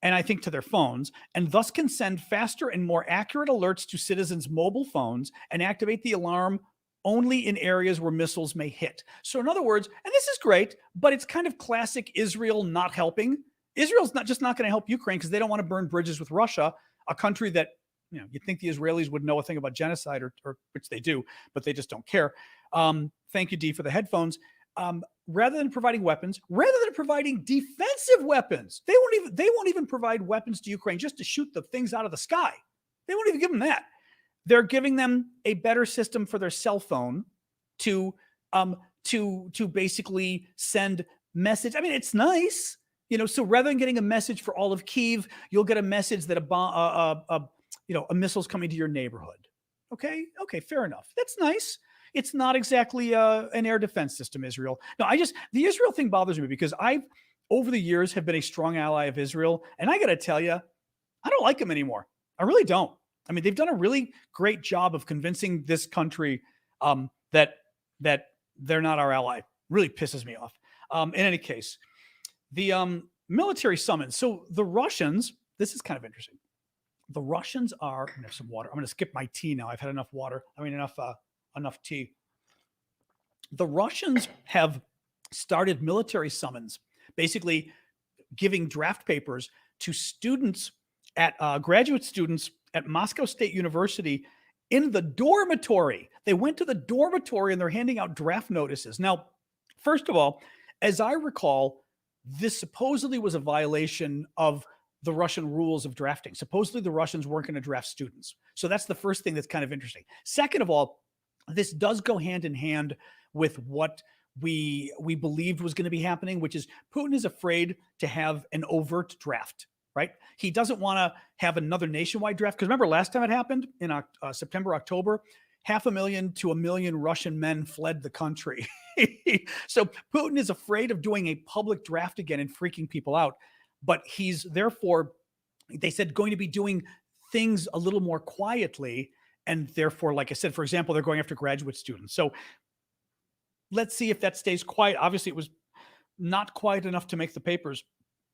and I think to their phones, and thus can send faster and more accurate alerts to citizens' mobile phones and activate the alarm only in areas where missiles may hit. So in other words, and this is great, but it's kind of classic Israel not helping. Israel's not going to help Ukraine because they don't want to burn bridges with Russia, a country that, you'd think the Israelis would know a thing about genocide, or which they do, but they just don't care. Thank you, Dee, for the headphones. Rather than providing weapons, rather than providing defensive weapons, they won't even provide weapons to Ukraine just to shoot the things out of the sky. They won't even give them that. They're giving them a better system for their cell phone to basically send message. I mean, it's nice, so rather than getting a message for all of Kyiv, you'll get a message that a missile's coming to your neighborhood. Okay, fair enough. That's nice. It's not exactly an air defense system, Israel. No, the Israel thing bothers me because over the years, have been a strong ally of Israel. And I got to tell you, I don't like them anymore. I really don't. I mean, they've done a really great job of convincing this country that they're not our ally. Really pisses me off. In any case, the military summons. So the Russians, this is kind of interesting. The Russians are, I'm going to have some water. I'm going to skip my tea now. I've had enough water. Enough tea. The Russians have started military summons, basically giving draft papers to students graduate students at Moscow State University in the dormitory. They went to the dormitory and they're handing out draft notices. Now, first of all, as I recall, this supposedly was a violation of the Russian rules of drafting. Supposedly the Russians weren't going to draft students. So that's the first thing that's kind of interesting. Second of all, this does go hand in hand with what we believed was going to be happening, which is Putin is afraid to have an overt draft, right? He doesn't want to have another nationwide draft. Because remember last time it happened in September, October, 500,000 to 1 million Russian men fled the country. So Putin is afraid of doing a public draft again and freaking people out. But he's therefore, they said, going to be doing things a little more quietly. And therefore, like I said, for example, they're going after graduate students. So let's see if that stays quiet. Obviously, it was not quiet enough to make the papers.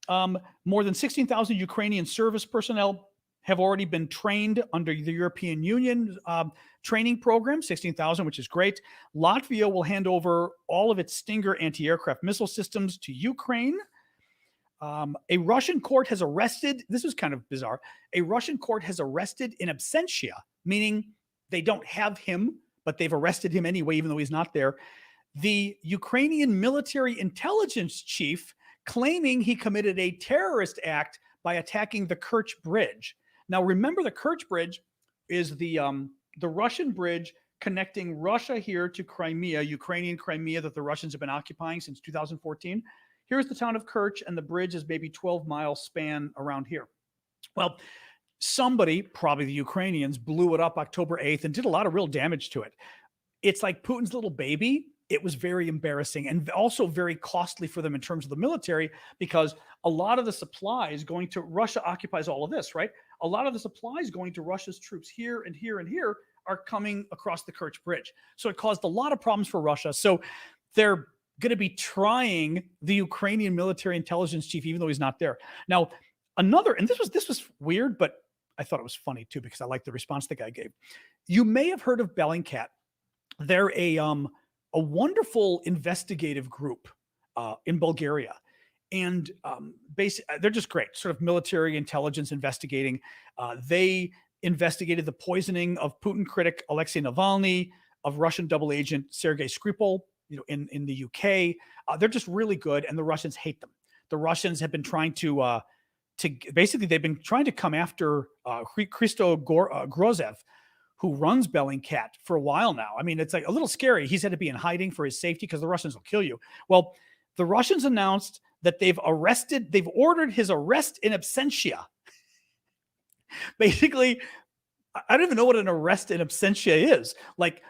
More than 16,000 Ukrainian service personnel have already been trained under the European Union training program, 16,000, which is great. Latvia will hand over all of its Stinger anti-aircraft missile systems to Ukraine. A Russian court has arrested, this is kind of bizarre, a Russian court has arrested in absentia, meaning they don't have him, but they've arrested him anyway, even though he's not there. The Ukrainian military intelligence chief claiming he committed a terrorist act by attacking the Kerch Bridge. Now, remember, the Kerch Bridge is the Russian bridge connecting Russia here to Crimea, Ukrainian Crimea, that the Russians have been occupying since 2014. Here's the town of Kerch, and the bridge is maybe 12-mile span around here. Well, somebody, probably the Ukrainians, blew it up October 8th and did a lot of real damage to it. It's like Putin's little baby. It was very embarrassing and also very costly for them in terms of the military, because a lot of the supplies going to Russia occupies all of this, right? A lot of the supplies going to Russia's troops here and here and here are coming across the Kerch Bridge. So it caused a lot of problems for Russia. So they're going to be trying the Ukrainian military intelligence chief, even though he's not there. Now, another, and this was weird, but I thought it was funny too, because I like the response the guy gave. You may have heard of Bellingcat. They're a wonderful investigative group in Bulgaria. And they're just great, sort of military intelligence investigating. They investigated the poisoning of Putin critic Alexei Navalny, of Russian double agent Sergei Skripal, in the UK. They're just really good, and the Russians hate them. The Russians have been trying to basically, they've been trying to come after Christo Grozev, who runs Bellingcat, for a while now. I mean, it's like a little scary. He's had to be in hiding for his safety because the Russians will kill you. Well, the Russians announced that they've ordered his arrest in absentia. Basically, I don't even know what an arrest in absentia is. Like,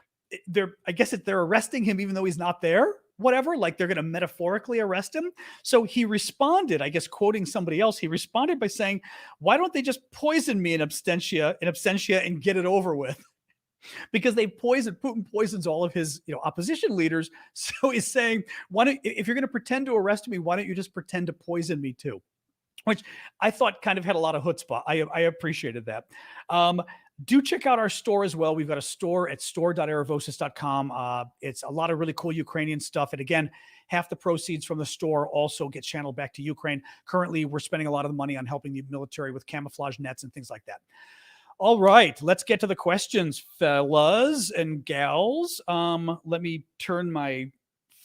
I guess they're arresting him even though he's not there, whatever, like they're going to metaphorically arrest him. So he responded, I guess, quoting somebody else, he responded by saying, why don't they just poison me in absentia and get it over with? Because Putin poisons all of his, opposition leaders. So he's saying, if you're going to pretend to arrest me, why don't you just pretend to poison me too? Which I thought kind of had a lot of chutzpah. I appreciated that. Do check out our store as well. We've got a store at store.aravosis.com. It's a lot of really cool Ukrainian stuff. And again, half the proceeds from the store also get channeled back to Ukraine. Currently, we're spending a lot of the money on helping the military with camouflage nets and things like that. All right, let's get to the questions, fellas and gals. Let me turn my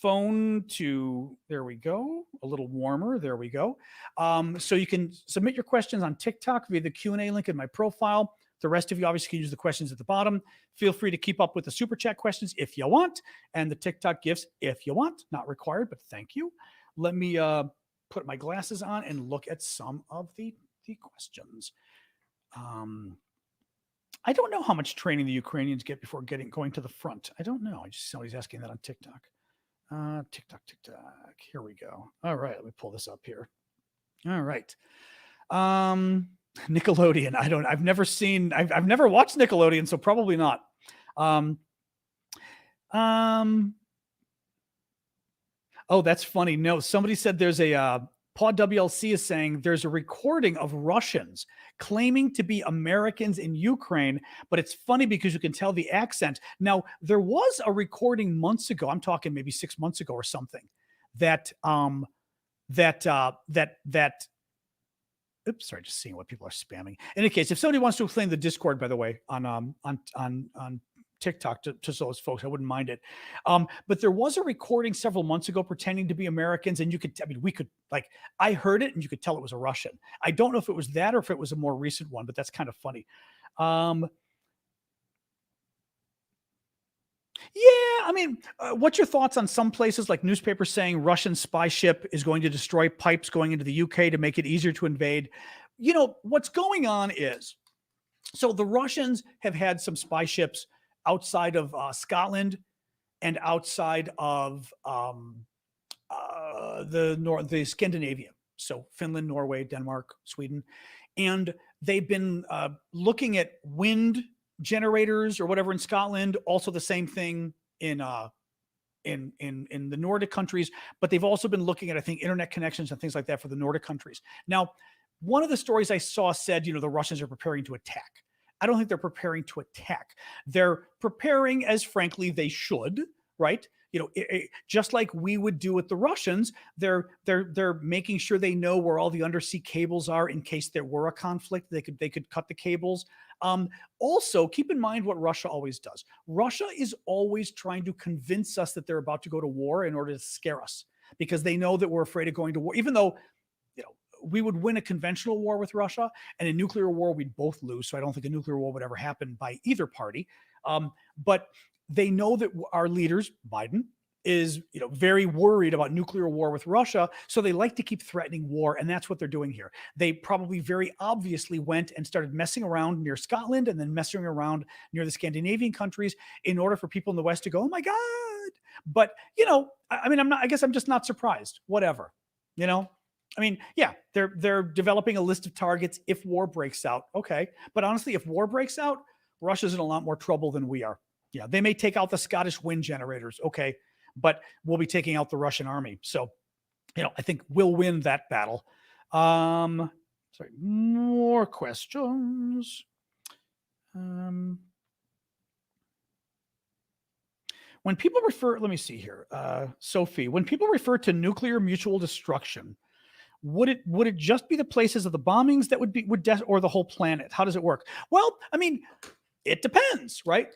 phone to, there we go, a little warmer. There we go. So you can submit your questions on TikTok via the Q&A link in my profile. The rest of you obviously can use the questions at the bottom. Feel free to keep up with the super chat questions if you want, and the TikTok gifts if you want. Not required, but thank you. Let me put my glasses on and look at some of the questions. I don't know how much training the Ukrainians get before going to the front. I don't know. I just saw he's asking that on TikTok. TikTok. Here we go. All right, let me pull this up here. All right. Nickelodeon. I've never watched Nickelodeon, so probably not. Oh, that's funny. No, somebody said there's a Pod WLC is saying there's a recording of Russians claiming to be Americans in Ukraine, but it's funny because you can tell the accent. Now, there was a recording months ago, I'm talking maybe 6 months ago or something, that oops, sorry, just seeing what people are spamming. In any case, if somebody wants to explain the Discord, by the way, on TikTok to those folks. I wouldn't mind it. But there was a recording several months ago pretending to be Americans, and you could, I mean, we could like, I heard it, and you could tell it was a Russian. I don't know if it was that or if it was a more recent one, but that's kind of funny. Um, yeah, I mean, what's your thoughts on some places like newspapers saying Russian spy ship is going to destroy pipes going into the UK to make it easier to invade? What's going on is, so the Russians have had some spy ships outside of Scotland and outside of the Scandinavia, so Finland, Norway, Denmark, Sweden, and they've been looking at wind generators or whatever in Scotland. Also, the same thing in the Nordic countries, but they've also been looking at, I think, internet connections and things like that for the Nordic countries. Now, one of the stories I saw said, the Russians are preparing to attack. I don't think they're preparing to attack. They're preparing as, frankly, they should, right? Just like we would do with the Russians, they're making sure they know where all the undersea cables are in case there were a conflict. They could cut the cables. Also, keep in mind what Russia always does. Russia is always trying to convince us that they're about to go to war in order to scare us, because they know that we're afraid of going to war, even though we would win a conventional war with Russia, and a nuclear war we'd both lose. So I don't think a nuclear war would ever happen by either party. But they know that our leaders, Biden, is very worried about nuclear war with Russia. So they like to keep threatening war, and that's what they're doing here. They probably very obviously went and started messing around near Scotland and then messing around near the Scandinavian countries in order for people in the West to go, oh my God. But, I guess I'm just not surprised. Whatever, yeah, they're developing a list of targets if war breaks out. Okay. But honestly, if war breaks out, Russia's in a lot more trouble than we are. Yeah, they may take out the Scottish wind generators. Okay. But we'll be taking out the Russian army. So, I think we'll win that battle. Sorry, more questions. When people refer, let me see here. Sophie, when people refer to nuclear mutual destruction, would it just be the places of the bombings that or the whole planet? How does it work? Well, it depends, right?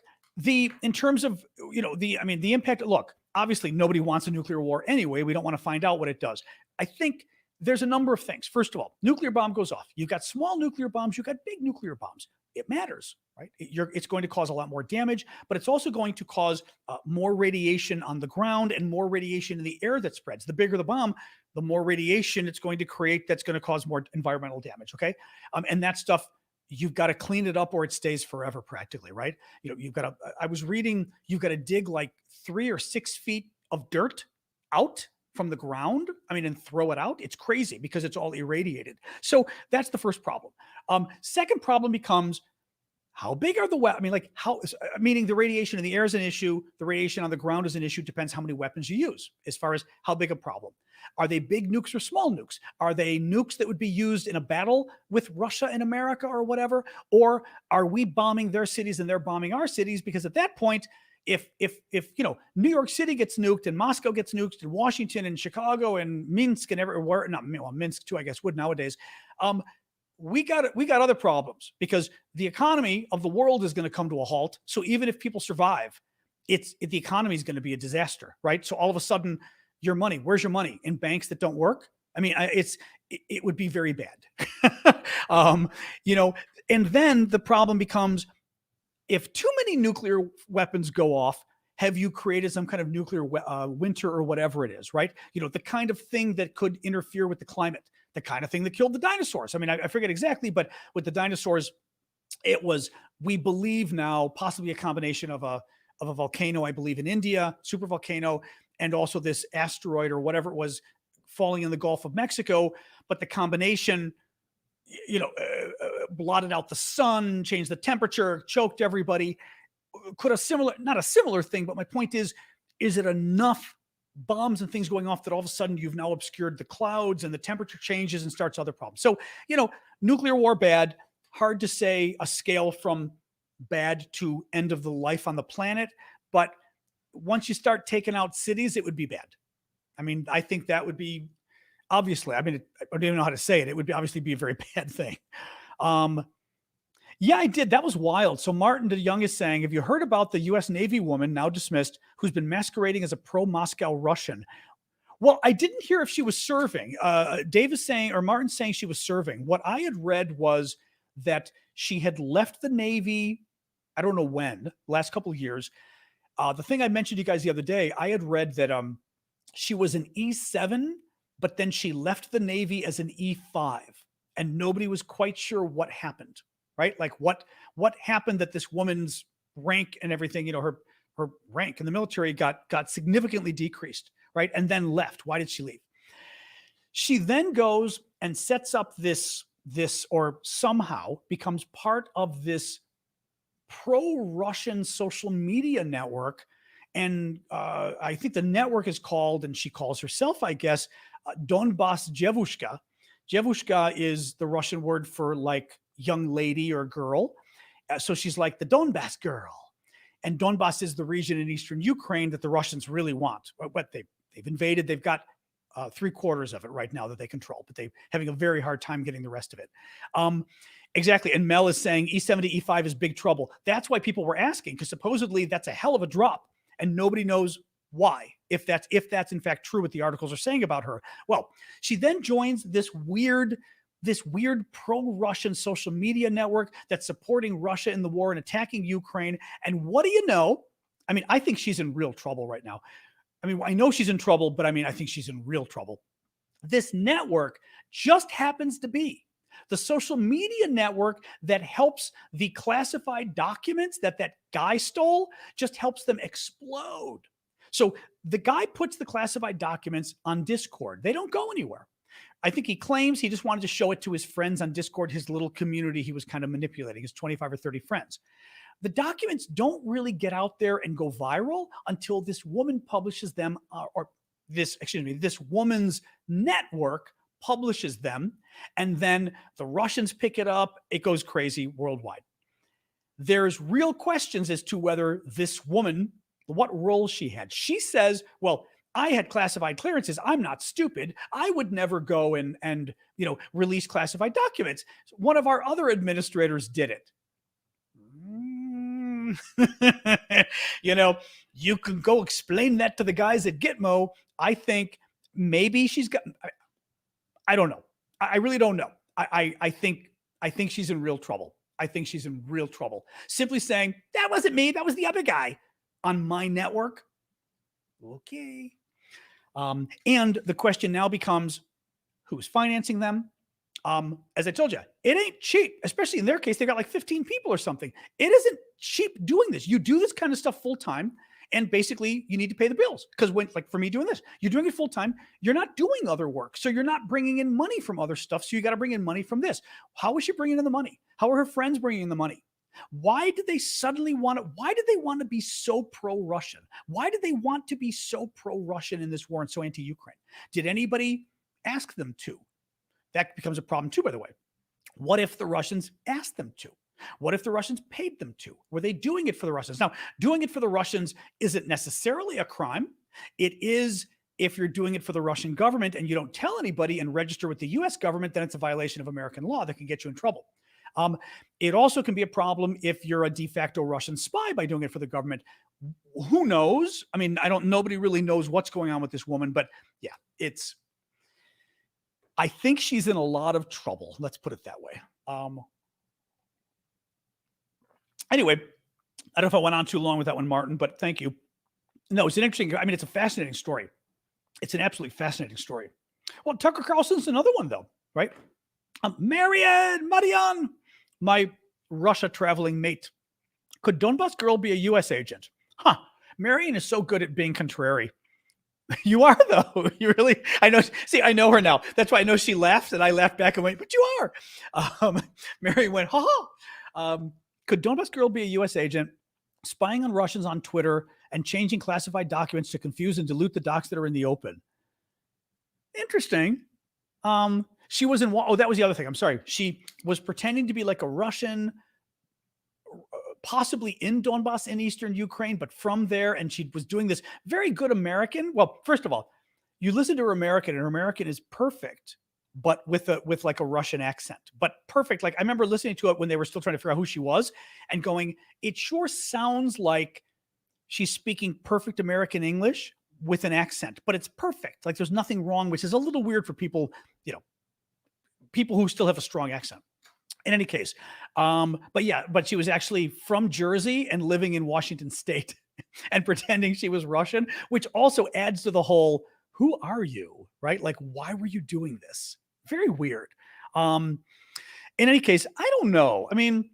In terms of, the impact, look, obviously nobody wants a nuclear war anyway. We don't want to find out what it does. I think there's a number of things. First of all, nuclear bomb goes off. You've got small nuclear bombs. You've got big nuclear bombs. It matters, right? It's going to cause a lot more damage, but it's also going to cause more radiation on the ground and more radiation in the air that spreads. The bigger the bomb, the more radiation it's going to create. That's going to cause more environmental damage. Okay. And that stuff, you've got to clean it up or it stays forever practically, right? I was reading, you've got to dig like 3 or 6 feet of dirt out from the ground, and throw it out. It's crazy because it's all irradiated. So that's the first problem. Second problem becomes, how big are the weapons? Meaning the radiation in the air is an issue. The radiation on the ground is an issue. Depends how many weapons you use as far as how big a problem. Are they big nukes or small nukes? Are they nukes that would be used in a battle with Russia and America or whatever? Or are we bombing their cities and they're bombing our cities? Because at that point, if New York City gets nuked and Moscow gets nuked and Washington and Chicago and Minsk and everywhere, Minsk too, I guess would nowadays, we got other problems, because the economy of the world is going to come to a halt. So even if people survive, the economy is going to be a disaster, right? So all of a sudden, your money, where's your money? In banks that don't work? It would be very bad. And then the problem becomes, if too many nuclear weapons go off, have you created some kind of nuclear winter or whatever it is, right? The kind of thing that could interfere with the climate, the kind of thing that killed the dinosaurs. I forget exactly, but with the dinosaurs, it was, we believe now, possibly a combination of a volcano, I believe in India, super volcano, and also this asteroid or whatever it was falling in the Gulf of Mexico. But the combination, blotted out the sun, changed the temperature, choked everybody. Not a similar thing, but my point is it enough bombs and things going off that all of a sudden you've now obscured the clouds and the temperature changes and starts other problems? So, nuclear war, bad. Hard to say a scale from bad to end of the life on the planet. But once you start taking out cities, it would be bad. I think that would be, obviously, I don't even know how to say it. It would obviously be a very bad thing. Yeah, I did. That was wild. So Martin DeYoung is saying, have you heard about the U.S. Navy woman now dismissed who's been masquerading as a pro-Moscow Russian? Well, I didn't hear if she was serving. Dave is saying, or Martin's saying she was serving. What I had read was that she had left the Navy. I don't know when, last couple of years. The thing I mentioned to you guys the other day, I had read that she was an E7, but then she left the Navy as an E5, and nobody was quite sure what happened, right? Like what happened that this woman's rank and everything, her rank in the military got significantly decreased, right? And then left. Why did she leave? She then goes and sets up this or somehow becomes part of this pro-Russian social media network. And I think the network is called, and she calls herself, I guess, Donbas Devushka. Devushka is the Russian word for like young lady or girl. So she's like the Donbass girl. And Donbass is the region in eastern Ukraine that the Russians really want. But they've invaded. They've got 3/4 of it right now that they control, but they're having a very hard time getting the rest of it. Exactly. And Mel is saying E7 to E5 is big trouble. That's why people were asking, because supposedly that's a hell of a drop. And nobody knows why, if that's in fact true what the articles are saying about her. Well, she then joins this weird pro-Russian social media network that's supporting Russia in the war and attacking Ukraine. And what do you know? I mean, I think she's in real trouble right now. I mean, I know she's in trouble, but I mean, I think she's in real trouble. This network just happens to be the social media network that helps the classified documents that guy stole, just helps them explode. So the guy puts the classified documents on Discord. They don't go anywhere. I think he claims he just wanted to show it to his friends on Discord, his little community he was kind of manipulating, his 25 or 30 friends. The documents don't really get out there and go viral until this woman publishes them, this woman's network publishes them, and then the Russians pick it up. It goes crazy worldwide. There's real questions as to whether this woman, what role she had. She says, well, I had classified clearances. I'm not stupid. I would never go and release classified documents. One of our other administrators did it. You can go explain that to the guys at Gitmo. I think maybe she's got, I don't know. I really don't know. I think she's in real trouble. I think she's in real trouble. Simply saying, that wasn't me. That was the other guy on my network. Okay. And the question now becomes, who's financing them? As I told you, it ain't cheap, especially in their case. They got like 15 people or something. It isn't cheap doing this. You do this kind of stuff full time, and basically you need to pay the bills. Because like for me doing this, you're doing it full time. You're not doing other work. So you're not bringing in money from other stuff. So you got to bring in money from this. How is she bringing in the money? How are her friends bringing in the money? Why did they suddenly why did they want to be so pro-Russian? Why did they want to be so pro-Russian in this war and so anti-Ukraine? Did anybody ask them to? That becomes a problem too, by the way. What if the Russians asked them to? What if the Russians paid them to? Were they doing it for the Russians? Now, doing it for the Russians isn't necessarily a crime. It is if you're doing it for the Russian government and you don't tell anybody and register with the US government, then it's a violation of American law that can get you in trouble. It also can be a problem if you're a de facto Russian spy by doing it for the government. Who knows? I mean, nobody really knows what's going on with this woman, but yeah, I think she's in a lot of trouble. Let's put it that way. Anyway, I don't know if I went on too long with that one, Martin, but thank you. No, it's an interesting, it's a fascinating story. It's an absolutely fascinating story. Well, Tucker Carlson's another one though, right? Marian, my Russia traveling mate. Could Donbas girl be a U.S. agent? Huh. Marian is so good at being contrary. You are, though. You really, I know. See, I know her now. That's why I know she laughed and I laughed back and went, but you are. Marian went, ha ha. Could Donbas girl be a U.S. agent spying on Russians on Twitter and changing classified documents to confuse and dilute the docs that are in the open? Interesting. She was in, that was the other thing. I'm sorry. She was pretending to be like a Russian, possibly in Donbass in eastern Ukraine, but from there. And she was doing this very good American. Well, first of all, you listen to her American and her American is perfect. but with like a Russian accent, but perfect. Like I remember listening to it when they were still trying to figure out who she was and going, it sure sounds like she's speaking perfect American English with an accent, but it's perfect. Like there's nothing wrong, which is a little weird for people, people who still have a strong accent. In any case, but she was actually from Jersey and living in Washington State and pretending she was Russian, which also adds to the whole, who are you, right? Like, why were you doing this? Very weird. In any case, I don't know. I mean,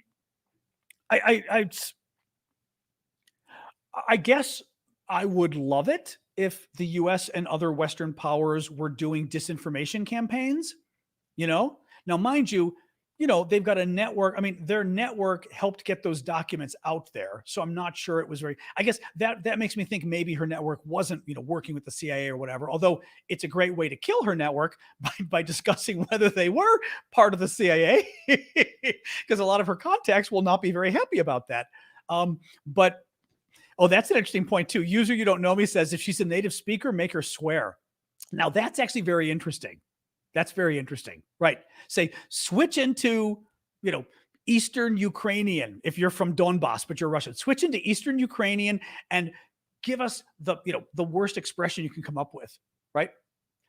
I guess I would love it if the US and other Western powers were doing disinformation campaigns, Now, mind you, they've got a network. I mean, their network helped get those documents out there. So I'm not sure it was I guess that makes me think maybe her network wasn't, working with the CIA or whatever, although it's a great way to kill her network by discussing whether they were part of the CIA, because a lot of her contacts will not be very happy about that. But that's an interesting point too. User You Don't Know Me says, if she's a native speaker, make her swear. Now that's actually very interesting. That's very interesting, right? Say, switch into, Eastern Ukrainian if you're from Donbass, but you're Russian. Switch into Eastern Ukrainian and give us the worst expression you can come up with, right?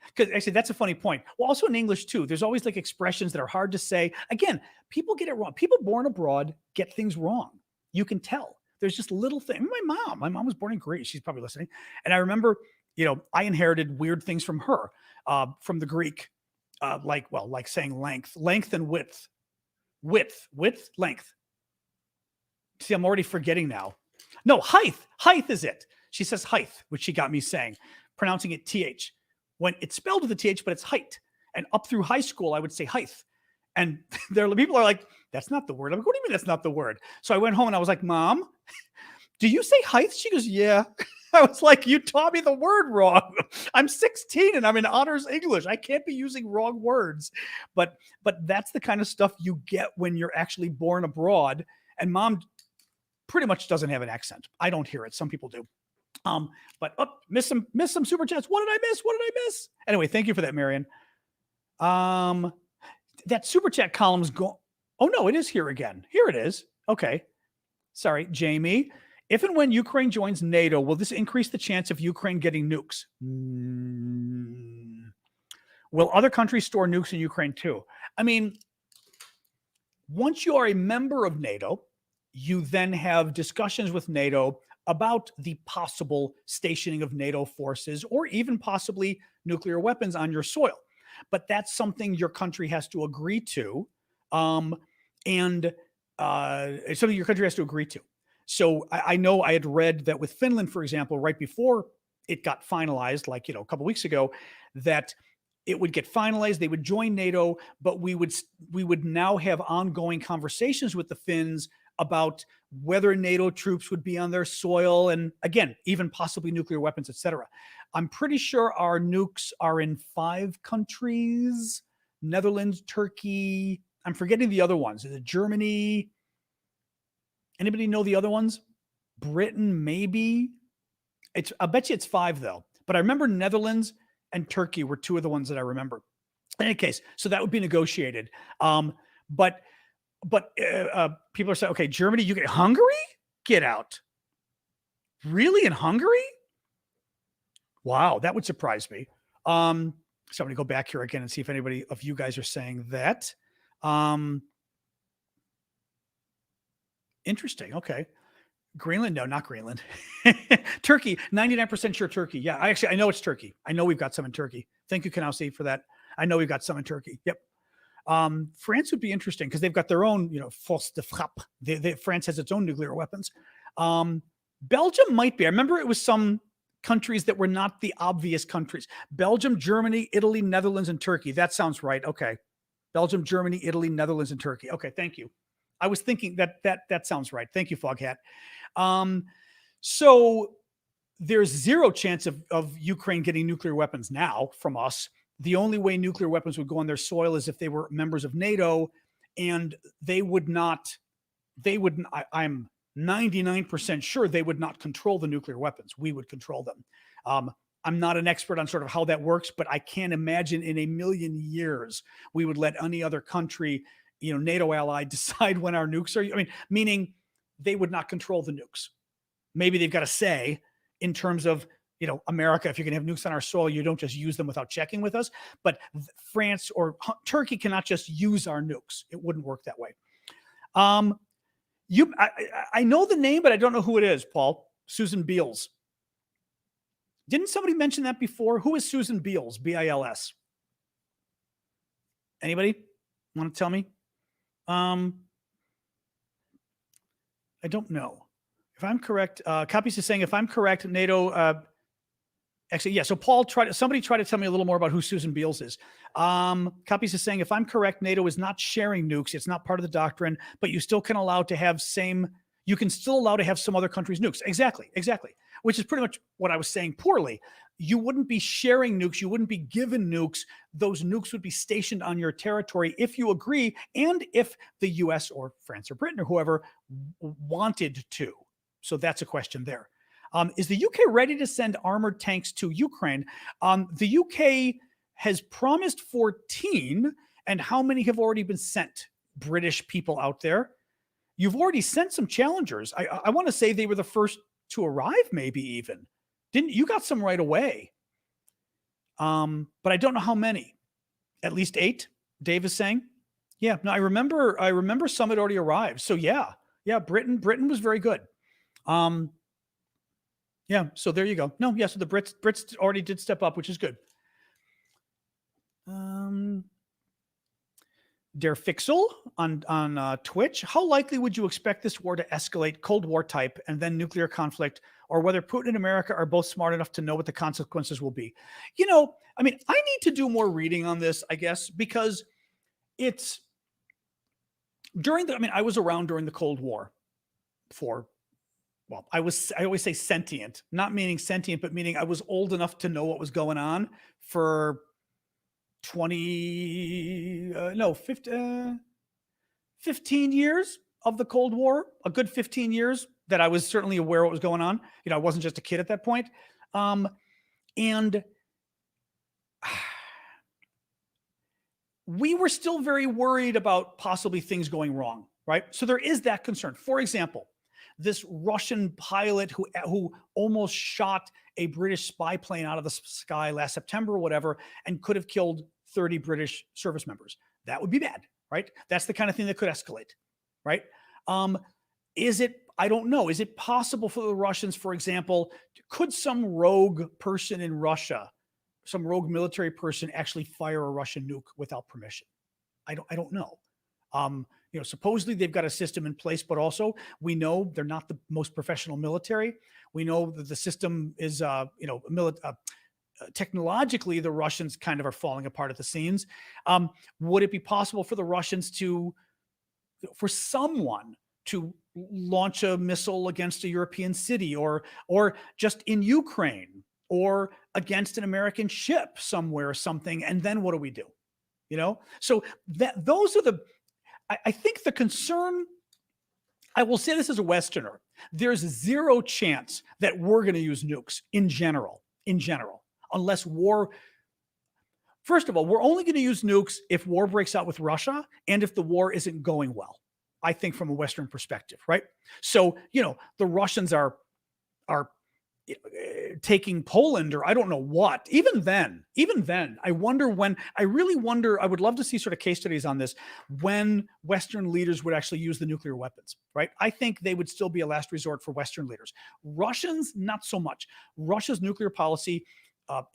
Because actually, that's a funny point. Well, also in English too, there's always like expressions that are hard to say. Again, people get it wrong. People born abroad get things wrong. You can tell. There's just little things. My mom was born in Greece. She's probably listening. And I remember, I inherited weird things from her, from the Greek. Like saying length and width, length. See, I'm already forgetting now. No, height is it. She says height, which she got me saying, pronouncing it TH when it's spelled with a TH, but it's height. And up through high school, I would say height. And people are like, that's not the word. I'm like, what do you mean that's not the word? So I went home and I was like, Mom, do you say height? She goes, yeah. I was like, you taught me the word wrong. I'm 16 and I'm in honors English. I can't be using wrong words. But that's the kind of stuff you get when you're actually born abroad. And Mom pretty much doesn't have an accent. I don't hear it. Some people do. Miss some super chats. What did I miss? Anyway, thank you for that, Marion. That super chat column's go. Oh no, it is here again. Here it is. Okay. Sorry, Jamie. If and when Ukraine joins NATO, will this increase the chance of Ukraine getting nukes? Will other countries store nukes in Ukraine too? I mean, once you are a member of NATO, you then have discussions with NATO about the possible stationing of NATO forces or even possibly nuclear weapons on your soil. But that's something your country has to agree to. It's something your country has to agree to. So I know I had read that with Finland, for example, right before it got finalized, like, a couple of weeks ago, that it would get finalized, they would join NATO, but we would now have ongoing conversations with the Finns about whether NATO troops would be on their soil and, again, even possibly nuclear weapons, etc. I'm pretty sure our nukes are in 5 countries: Netherlands, Turkey. I'm forgetting the other ones. Is it Germany? Anybody know the other ones? Britain, maybe. I bet you it's 5 though. But I remember Netherlands and Turkey were 2 of the ones that I remember. In any case, so that would be negotiated. But people are saying, okay, Germany, you get Hungary, get out. Really, in Hungary? Wow, that would surprise me. So I'm going to go back here again and see if anybody of you guys are saying that. Interesting. Okay. Greenland? No, not Greenland. Turkey, 99% sure Turkey. Yeah, I know it's Turkey. I know we've got some in Turkey. Thank you, Kanausi, for that. I know we've got some in Turkey. Yep. France would be interesting because they've got their own, force de frappe. France has its own nuclear weapons. Belgium might be. I remember it was some countries that were not the obvious countries. Belgium, Germany, Italy, Netherlands, and Turkey. That sounds right. Okay. Belgium, Germany, Italy, Netherlands, and Turkey. Okay, thank you. I was thinking that sounds right. Thank you, Foghat. So there's 0 chance of Ukraine getting nuclear weapons now from us. The only way nuclear weapons would go on their soil is if they were members of NATO, and I'm 99% sure they would not control the nuclear weapons. We would control them. I'm not an expert on sort of how that works, but I can't imagine in a million years we would let any other country, NATO ally, decide when our nukes are. I mean, meaning they would not control the nukes. Maybe they've got to say in terms of, America, if you're going to have nukes on our soil, you don't just use them without checking with us. But France or Turkey cannot just use our nukes. It wouldn't work that way. I know the name, but I don't know who it is, Paul. Susan Beals. Didn't somebody mention that before? Who is Susan Beals? Bils. Anybody want to tell me? I don't know. If I'm correct, Copies is saying, if I'm correct, NATO, actually, yeah. So somebody tried to tell me a little more about who Susan Beals is. Copies is saying, if I'm correct, NATO is not sharing nukes. It's not part of the doctrine, but you still can allow to have you can still allow to have some other countries' nukes. Exactly. Which is pretty much what I was saying poorly. You wouldn't be sharing nukes. You wouldn't be given nukes. Those nukes would be stationed on your territory if you agree, and if the US or France or Britain or whoever wanted to. So that's a question there. Is the UK ready to send armored tanks to Ukraine? The UK has promised 14, and how many have already been sent? British people out there. You've already sent some Challengers. I want to say they were the first to arrive, maybe even. Didn't you got some right away? But I don't know how many. At least 8, Dave is saying. Yeah, no, I remember some had already arrived. So yeah, Britain was very good. Yeah, so there you go. No, yeah, so the Brits already did step up, which is good. Der Fixel on Twitch. How likely would you expect this war to escalate, Cold War type, and then nuclear conflict, or whether Putin and America are both smart enough to know what the consequences will be? I mean, I need to do more reading on this, I guess, because it's I was around during the Cold War I always say sentient, not meaning sentient, but meaning I was old enough to know what was going on for 15 years of the Cold War, a good 15 years that I was certainly aware what was going on. I wasn't just a kid at that point. And we were still very worried about possibly things going wrong, right? So there is that concern. For example, this Russian pilot who almost shot a British spy plane out of the sky last September or whatever, and could have killed 30 British service members. That would be bad, right? That's the kind of thing that could escalate, right? I don't know. Is it possible for the Russians, for example, could some rogue person in Russia, some rogue military person actually fire a Russian nuke without permission? I don't know. Supposedly they've got a system in place, but also we know they're not the most professional military. We know that the system is, technologically, the Russians kind of are falling apart at the seams. Would it be possible for the Russians for someone to launch a missile against a European city, or just in Ukraine, or against an American ship somewhere or something? And then what do we do? So those are I think the concern, I will say this as a Westerner, there's zero chance that we're going to use nukes in general, unless war. First of all, we're only going to use nukes if war breaks out with Russia and if the war isn't going well, I think, from a Western perspective, right? So, the Russians are taking Poland, or I don't know what. Even then, I really wonder, I would love to see sort of case studies on this, when Western leaders would actually use the nuclear weapons, right? I think they would still be a last resort for Western leaders. Russians, not so much. Russia's nuclear policy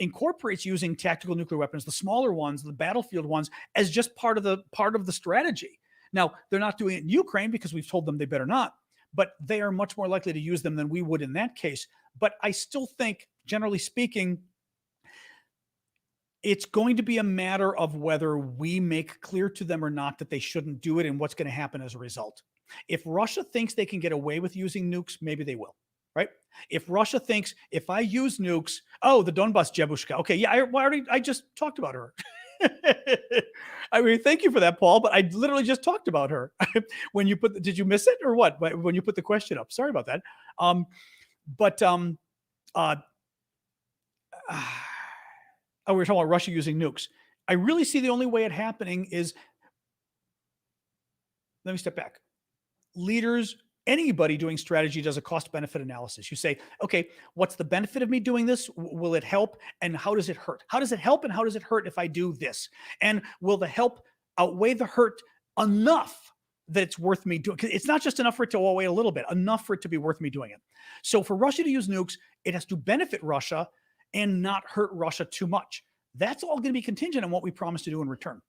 incorporates using tactical nuclear weapons, the smaller ones, the battlefield ones, as just part of the strategy. Now, they're not doing it in Ukraine because we've told them they better not, but they are much more likely to use them than we would in that case. But I still think, generally speaking, it's going to be a matter of whether we make clear to them or not that they shouldn't do it, and what's going to happen as a result. If Russia thinks they can get away with using nukes, maybe they will, right? If Russia thinks, if I use nukes, the Donbas Jebushka. Okay, yeah, I just talked about her. I mean, thank you for that, Paul, but I literally just talked about her. Did you miss it or what? When you put the question up, sorry about that. Oh, we're talking about Russia using nukes. I really see the only way it happening is, let me step back. Leaders, anybody doing strategy does a cost benefit analysis. You say, okay, what's the benefit of me doing this? Will it help? And how does it hurt? How does it help? And how does it hurt if I do this? And will the help outweigh the hurt enough that it's worth me doing? It's not just enough for it to outweigh a little bit, enough for it to be worth me doing it. So for Russia to use nukes, it has to benefit Russia and not hurt Russia too much. That's all going to be contingent on what we promise to do in return.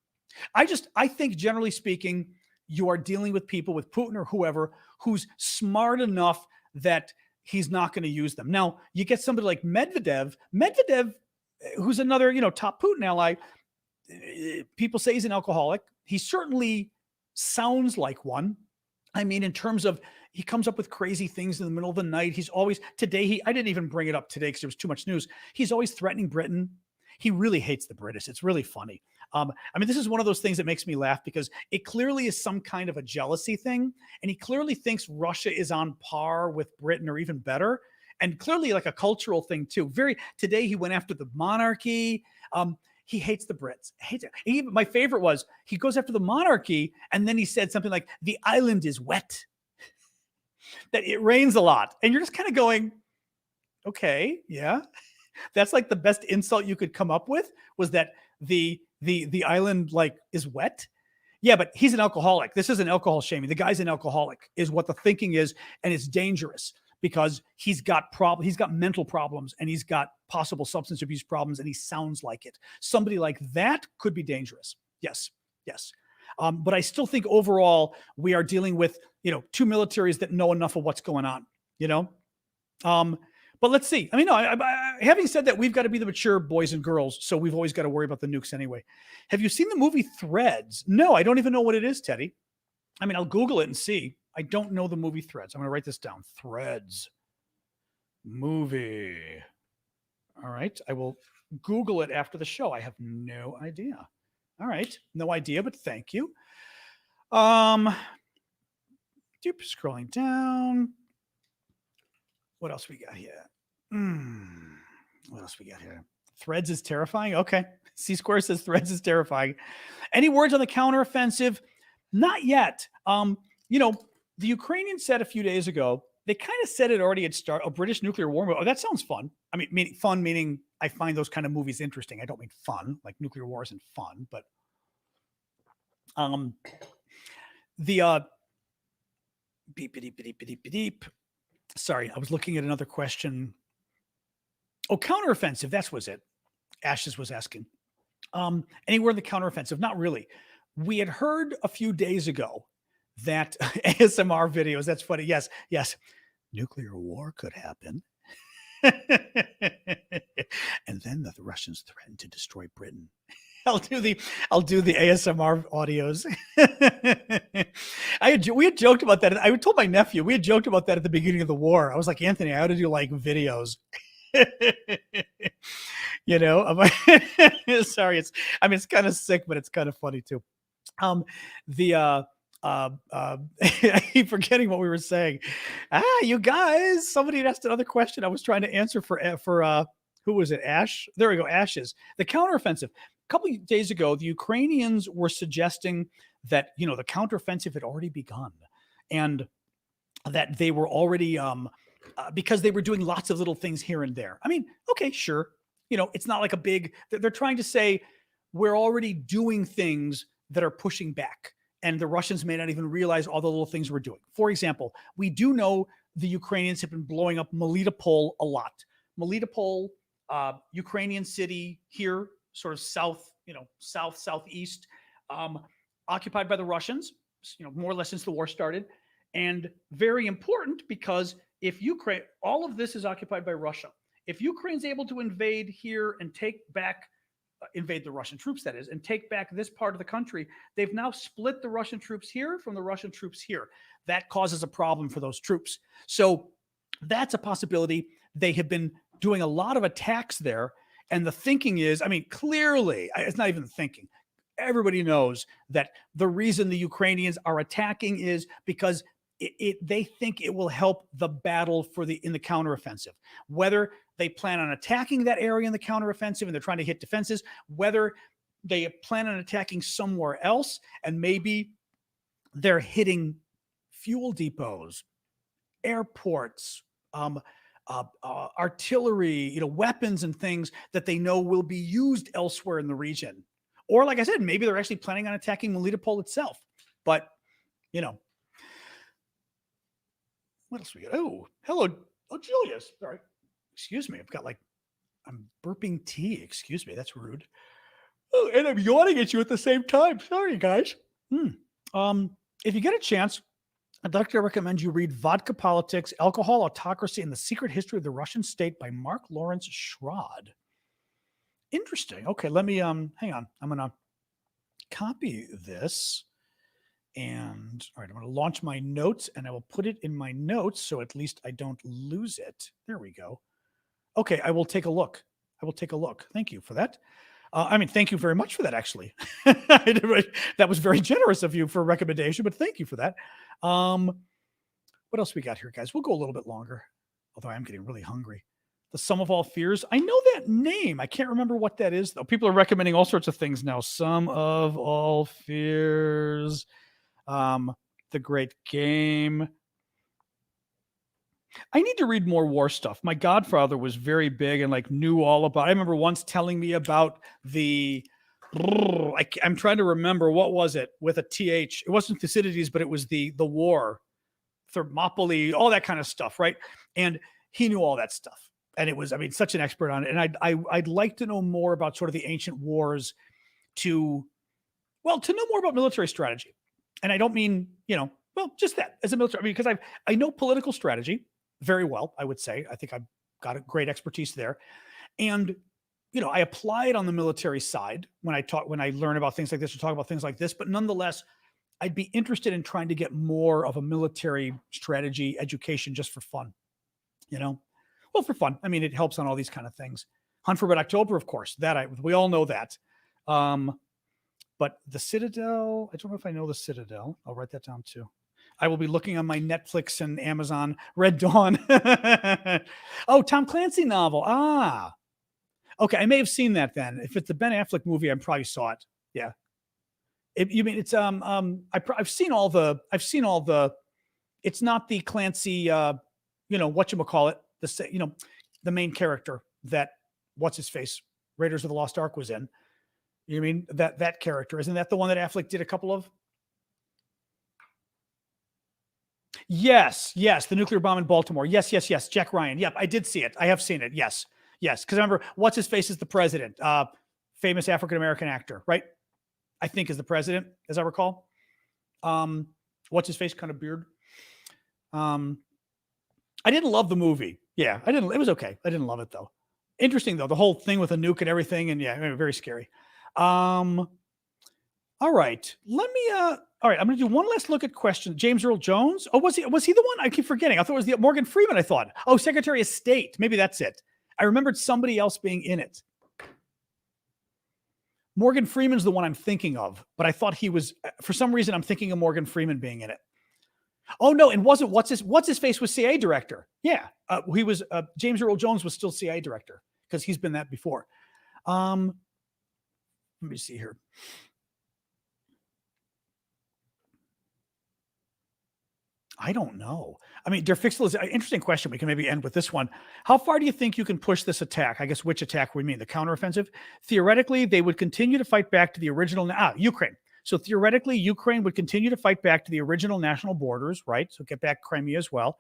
I think generally speaking, you are dealing with people, with Putin or whoever, who's smart enough that he's not going to use them. Now, you get somebody like Medvedev, who's another, top Putin ally. People say he's an alcoholic. He certainly sounds like one. I mean, in terms of, he comes up with crazy things in the middle of the night. He's always, I didn't even bring it up today because there was too much news. He's always threatening Britain. He really hates the British. It's really funny. I mean, this is one of those things that makes me laugh because it clearly is some kind of a jealousy thing. And he clearly thinks Russia is on par with Britain or even better. And clearly like a cultural thing too. Today he went after the monarchy. He hates the Brits. My favorite was he goes after the monarchy. And then he said something like, the island is wet, that it rains a lot. And you're just kind of going, okay, yeah. That's like the best insult you could come up with, was that the island like is wet. Yeah, but he's an alcoholic. This isn't alcohol shaming. The guy's an alcoholic is what the thinking is. And it's dangerous because he's got mental problems and he's got possible substance abuse problems and he sounds like it. Somebody like that could be dangerous. Yes. But I still think overall we are dealing with, two militaries that know enough of what's going on, But let's see. I mean, no, having said that, we've got to be the mature boys and girls, so we've always got to worry about the nukes anyway. Have you seen the movie Threads? No, I don't even know what it is, Teddy. I mean, I'll Google it and see. I don't know the movie Threads. I'm going to write this down. Threads. Movie. All right. I will Google it after the show. I have no idea. All right. No idea, but thank you. Scrolling down. What else we got here? What else we got here? Threads is terrifying. Okay. C-Square says Threads is terrifying. Any words on the counteroffensive? Not yet. The Ukrainians said a few days ago, they kind of said it already had started, a British nuclear war. Oh, that sounds fun. I mean, fun meaning I find those kind of movies interesting. I don't mean fun, like nuclear war isn't fun, but beep. Sorry, I was looking at another question. Oh, counteroffensive. That was it. Ashes was asking. Anywhere in the counteroffensive? Not really. We had heard a few days ago that ASMR videos. That's funny. Yes. Nuclear war could happen. And then the Russians threatened to destroy Britain. I'll do the ASMR audios. We had joked about that. I told my nephew, we had joked about that at the beginning of the war. I was like, Anthony, I ought to do like videos. Sorry. It's kind of sick, but it's kind of funny too. I keep forgetting what we were saying. You guys, somebody had asked another question I was trying to answer for who was it? Ash? There we go. Ashes. The counteroffensive. A couple of days ago, the Ukrainians were suggesting that, the counteroffensive had already begun and that they were already, because they were doing lots of little things here and there. I mean, okay, sure. It's not like they're trying to say we're already doing things that are pushing back. And the Russians may not even realize all the little things we're doing. For example, we do know the Ukrainians have been blowing up Melitopol a lot. Melitopol, Ukrainian city here, sort of southeast, occupied by the Russians, more or less since the war started. And very important because if Ukraine, all of this is occupied by Russia. If Ukraine's able to invade here and invade the Russian troops, that is, and take back this part of the country, they've now split the Russian troops here from the Russian troops here. That causes a problem for those troops. So that's a possibility. They have been doing a lot of attacks there. And the thinking is, clearly, it's not even thinking. Everybody knows that the reason the Ukrainians are attacking is because they think it will help the battle in the counteroffensive. Whether they plan on attacking that area in the counteroffensive and they're trying to hit defenses, whether they plan on attacking somewhere else and maybe they're hitting fuel depots, airports, artillery, weapons and things that they know will be used elsewhere in the region. Or, like I said, maybe they're actually planning on attacking Melitopol itself. But, what else we got? Oh, hello. Oh, Julius. Sorry. Excuse me. I'm burping tea. Excuse me. That's rude. Oh, and I'm yawning at you at the same time. Sorry, guys. If you get a chance, I'd like to recommend you read Vodka Politics, Alcohol, Autocracy, and the Secret History of the Russian State by Mark Lawrence Schrod. Interesting. Okay, let me, hang on. I'm going to copy this. And all right, I'm going to launch my notes and I will put it in my notes so at least I don't lose it. There we go. Okay, I will take a look. Thank you for that. Thank you very much for that, actually. That was very generous of you for a recommendation, but thank you for that. What else we got here, guys? We'll go a little bit longer, although I'm getting really hungry. The Sum of All Fears. I know that name. I can't remember what that is, though. People are recommending all sorts of things now. Sum of All Fears. The Great Game. I need to read more war stuff. My godfather was very big and knew all about. I remember once telling me about I'm trying to remember, what was it with a TH? It wasn't Thucydides, but it was the war, Thermopylae, all that kind of stuff, right? And he knew all that stuff, and it was, such an expert on it. And I'd like to know more about sort of the ancient wars, to know more about military strategy. And I don't mean, just that as a military, because I know political strategy very well, I would say. I think I've got a great expertise there. And, I apply it on the military side when I learn about things like this or talk about things like this. But nonetheless, I'd be interested in trying to get more of a military strategy education just for fun, for fun. It helps on all these kind of things. Hunt for Red October, of course, we all know that. But the Citadel, I don't know if I know the Citadel. I'll write that down too. I will be looking on my Netflix and Amazon. Red Dawn. Oh, Tom Clancy novel. Okay. I may have seen that then. If it's the Ben Affleck movie, I probably saw it. Yeah. You mean it's I've seen all the. It's not the Clancy. Whatchamacallit, the main character that what's his face Raiders of the Lost Ark was in. You mean that character? Isn't that the one that Affleck did a couple of? Yes. The nuclear bomb in Baltimore. Yes. Jack Ryan. Yep. I did see it. I have seen it. Yes. Because I remember what's his face is the president, famous African-American actor, right? I think is the president, as I recall. What's his face? Kind of beard. I didn't love the movie. Yeah, I didn't. It was okay. I didn't love it though. Interesting though, the whole thing with a nuke and everything, and yeah, very scary. All right. All right, I'm going to do one last look at questions. James Earl Jones. Oh, was he the one? I keep forgetting. I thought it was the Morgan Freeman, I thought. Oh, Secretary of State. Maybe that's it. I remembered somebody else being in it. Morgan Freeman's the one I'm thinking of, but I thought he was, for some reason, I'm thinking of Morgan Freeman being in it. Oh, no, and wasn't what's his face was CIA director. Yeah, he was, James Earl Jones was still CIA director because he's been that before. Let me see here. I don't know. Der Fixel is an interesting question. We can maybe end with this one. How far do you think you can push this attack? I guess which attack we mean, the counteroffensive? Theoretically, they would continue to fight back to the original, Ukraine. So theoretically, Ukraine would continue to fight back to the original national borders, right? So get back Crimea as well.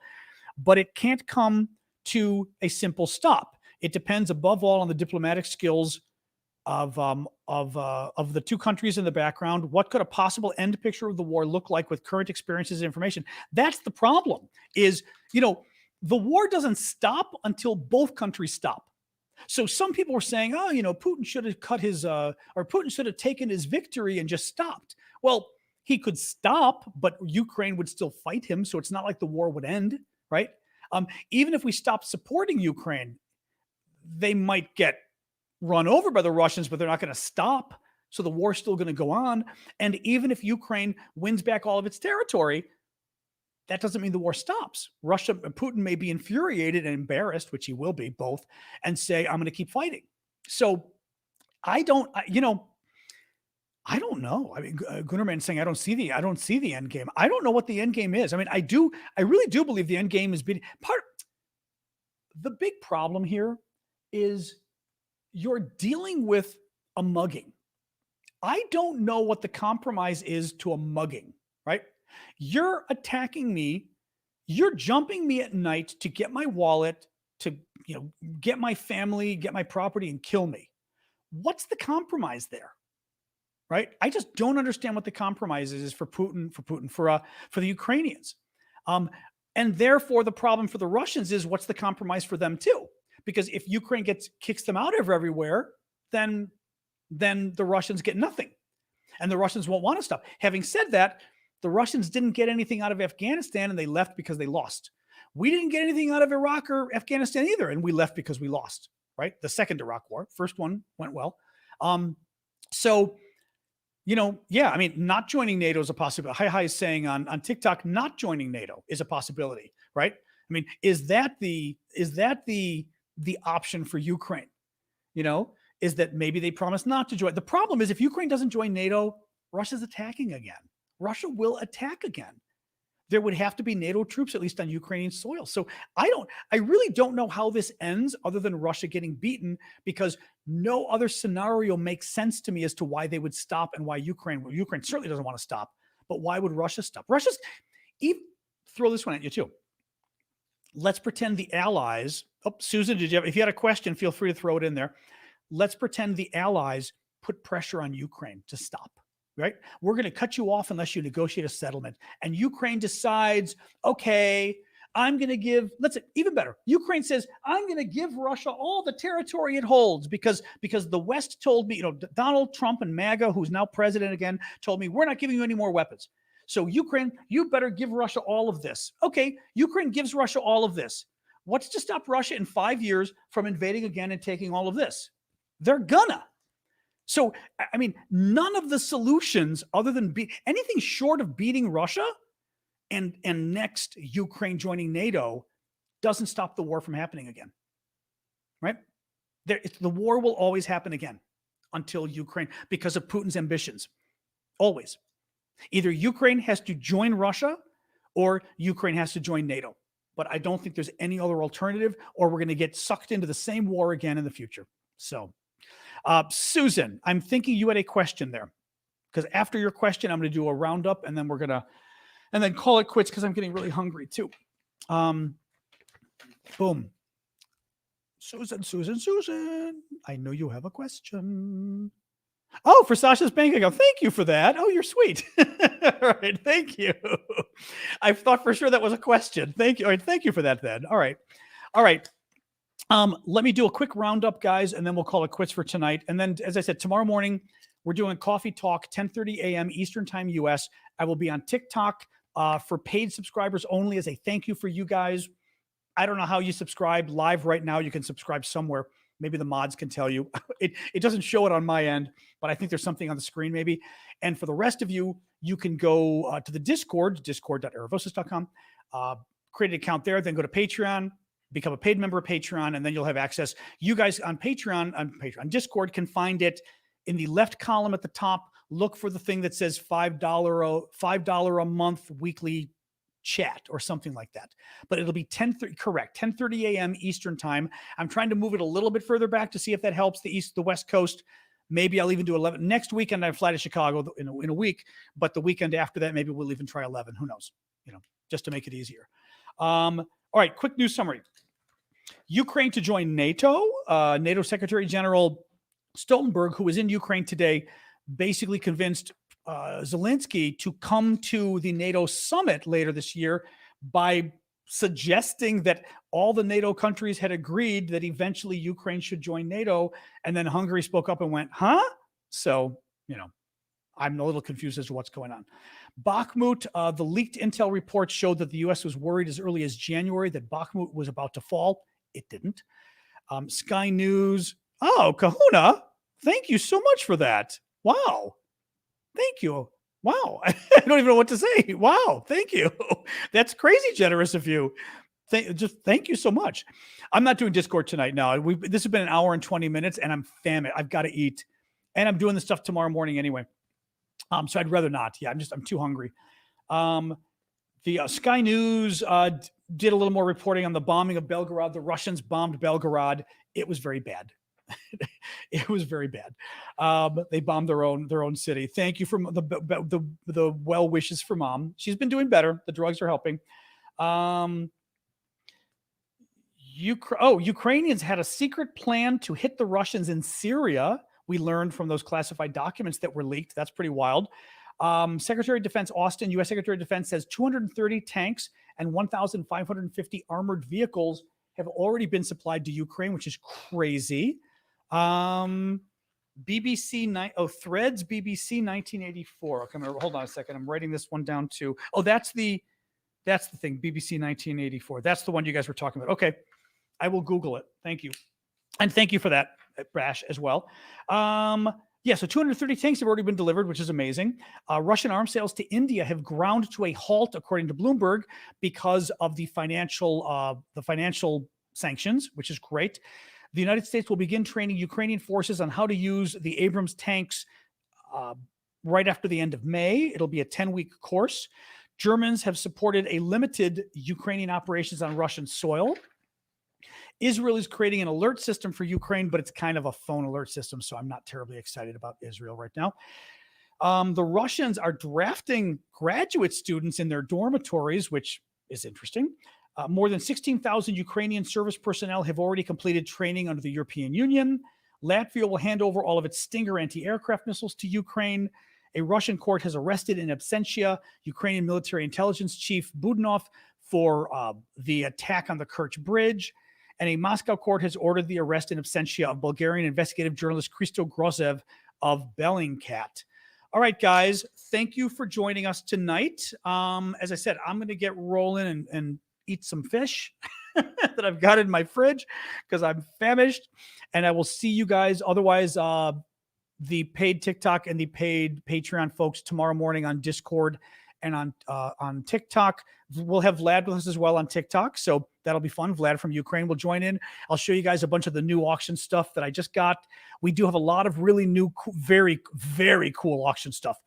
But it can't come to a simple stop. It depends above all on the diplomatic skills of the two countries in the background. What could a possible end picture of the war look like with current experiences and information? That's the problem is, the war doesn't stop until both countries stop. So some people were saying, Putin should have Putin should have taken his victory and just stopped. Well, he could stop, but Ukraine would still fight him. So it's not like the war would end, right? Even if we stop supporting Ukraine, they might get run over by the Russians, but they're not going to stop. So the war's still going to go on. And even if Ukraine wins back all of its territory, that doesn't mean the war stops. Putin may be infuriated and embarrassed, which he will be both, and say, I'm going to keep fighting. So I don't know. I mean, Gunnerman saying I don't see the end game. I don't know what the end game is. I mean, I really do believe the end game is being the big problem here is you're dealing with a mugging. I don't know what the compromise is to a mugging, right? You're attacking me. You're jumping me at night to get my wallet, to, get my family, get my property, and kill me. What's the compromise there? Right? I just don't understand what the compromise is for the Ukrainians. And therefore the problem for the Russians is what's the compromise for them too? Because if Ukraine kicks them out of everywhere, then the Russians get nothing. And the Russians won't want to stop. Having said that, the Russians didn't get anything out of Afghanistan and they left because they lost. We didn't get anything out of Iraq or Afghanistan either, and we left because we lost, right? The second Iraq war. First one went well. So, I mean, not joining NATO is a possibility. Hi is saying on TikTok, not joining NATO is a possibility, right? I mean, is that the option for Ukraine? Is that maybe they promise not to join? The problem is if Ukraine doesn't join NATO, Russia's attacking again. Russia will attack again. There would have to be NATO troops, at least on Ukrainian soil. So I really don't know how this ends other than Russia getting beaten, because no other scenario makes sense to me as to why they would stop and why Ukraine certainly doesn't want to stop, but why would Russia stop? Throw this one at you too. Let's pretend the Allies, Susan, if you had a question, feel free to throw it in there. Let's pretend the Allies put pressure on Ukraine to stop. Right? We're going to cut you off unless you negotiate a settlement. And Ukraine decides, okay, I'm going to give, even better. Ukraine says, I'm going to give Russia all the territory it holds because the West told me, Donald Trump and MAGA, who's now president again, told me, we're not giving you any more weapons. So Ukraine, you better give Russia all of this. Okay, Ukraine gives Russia all of this. What's to stop Russia in 5 years from invading again and taking all of this? They're gonna. So, I mean, none of the solutions other than anything short of beating Russia and next Ukraine joining NATO doesn't stop the war from happening again, right? The war will always happen again until Ukraine, because of Putin's ambitions, always. Either Ukraine has to join Russia or Ukraine has to join NATO. But I don't think there's any other alternative, or we're going to get sucked into the same war again in the future. So, Susan, I'm thinking you had a question there, because after your question, I'm going to do a roundup and then and then call it quits because I'm getting really hungry too. Boom. Susan, I know you have a question. Oh, for Sasha's bank account. Thank you for that. Oh, you're sweet. All right. Thank you. I thought for sure that was a question. Thank you. All right. Thank you for that then. All right. Let me do a quick roundup, guys, and then we'll call it quits for tonight. And then, as I said, tomorrow morning, we're doing Coffee Talk, 10:30 a.m. Eastern Time, U.S. I will be on TikTok for paid subscribers only as a thank you for you guys. I don't know how you subscribe live right now. You can subscribe somewhere. Maybe the mods can tell you. It doesn't show it on my end, but I think there's something on the screen maybe. And for the rest of you, you can go to the Discord, discord.aravosis.com, create an account there, then go to Patreon, become a paid member of Patreon, and then you'll have access. You guys on Discord can find it in the left column at the top. Look for the thing that says $5 a month weekly chat or something like that. But it'll be 10:30 a.m. Eastern time. I'm trying to move it a little bit further back to see if that helps the West Coast. Maybe I'll even do 11 next weekend. I fly to Chicago in a week, but the weekend after that, maybe we'll even try 11. Who knows? Just to make it easier. All right, quick news summary. Ukraine to join NATO. NATO Secretary General Stoltenberg, who was in Ukraine today, basically convinced Zelensky to come to the NATO summit later this year by suggesting that all the NATO countries had agreed that eventually Ukraine should join NATO. And then Hungary spoke up and went, huh? So, I'm a little confused as to what's going on. Bakhmut, the leaked intel report showed that the U.S. was worried as early as January that Bakhmut was about to fall. It didn't. Sky News. Oh, Kahuna. Thank you so much for that. Wow. Thank you. Wow. I don't even know what to say. Wow. Thank you. That's crazy generous of you. Thank you so much. I'm not doing Discord tonight. No, this has been an hour and 20 minutes and I'm famished. I've got to eat and I'm doing the stuff tomorrow morning anyway. So I'd rather not. Yeah, I'm too hungry. The Sky News did a little more reporting on the bombing of Belgorod. The Russians bombed Belgorod. It was very bad. It was very bad. They bombed their own city. Thank you for the well wishes for Mom. She's been doing better. The drugs are helping. Ukrainians had a secret plan to hit the Russians in Syria. We learned from those classified documents that were leaked. That's pretty wild. Secretary of Defense Austin, U.S. Secretary of Defense, says 230 tanks and 1,550 armored vehicles have already been supplied to Ukraine, which is crazy. Threads BBC 1984. Okay, hold on a second. I'm writing this one down too. Oh, that's the thing. BBC 1984. That's the one you guys were talking about. Okay, I will Google it. Thank you, and thank you for that, Brash, as well. So 230 tanks have already been delivered, which is amazing. Russian arms sales to India have ground to a halt, according to Bloomberg, because of the financial sanctions, which is great. The United States will begin training Ukrainian forces on how to use the Abrams tanks right after the end of May. It'll be a 10-week course. Germans have supported a limited Ukrainian operations on Russian soil. Israel is creating an alert system for Ukraine, but it's kind of a phone alert system, so I'm not terribly excited about Israel right now. The Russians are drafting graduate students in their dormitories, which is interesting. More than 16,000 Ukrainian service personnel have already completed training under the European Union. Latvia will hand over all of its Stinger anti-aircraft missiles to Ukraine. A Russian court has arrested in absentia Ukrainian military intelligence chief Budanov for the attack on the Kerch Bridge. And a Moscow court has ordered the arrest in absentia of Bulgarian investigative journalist Christo Grozev of Bellingcat. All right, guys, thank you for joining us tonight. As I said, I'm going to get rolling and eat some fish that I've got in my fridge because I'm famished. And I will see you guys. Otherwise, the paid TikTok and the paid Patreon folks tomorrow morning on Discord and on TikTok. We'll have Vlad with us as well on TikTok, so that'll be fun. Vlad from Ukraine will join in. I'll show you guys a bunch of the new auction stuff that I just got. We do have a lot of really new, very, very cool auction stuff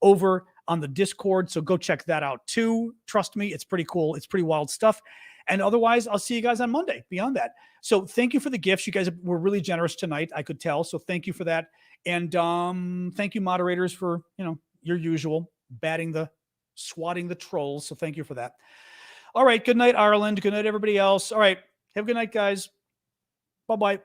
over on the Discord, so go check that out too. Trust me, it's pretty cool. It's pretty wild stuff. And otherwise, I'll see you guys on Monday beyond that. So thank you for the gifts. You guys were really generous tonight, I could tell. So thank you for that. And thank you, moderators, for your usual swatting the trolls. So thank you for that. All right. Good night, Ireland. Good night, everybody else. All right. Have a good night, guys. Bye-bye.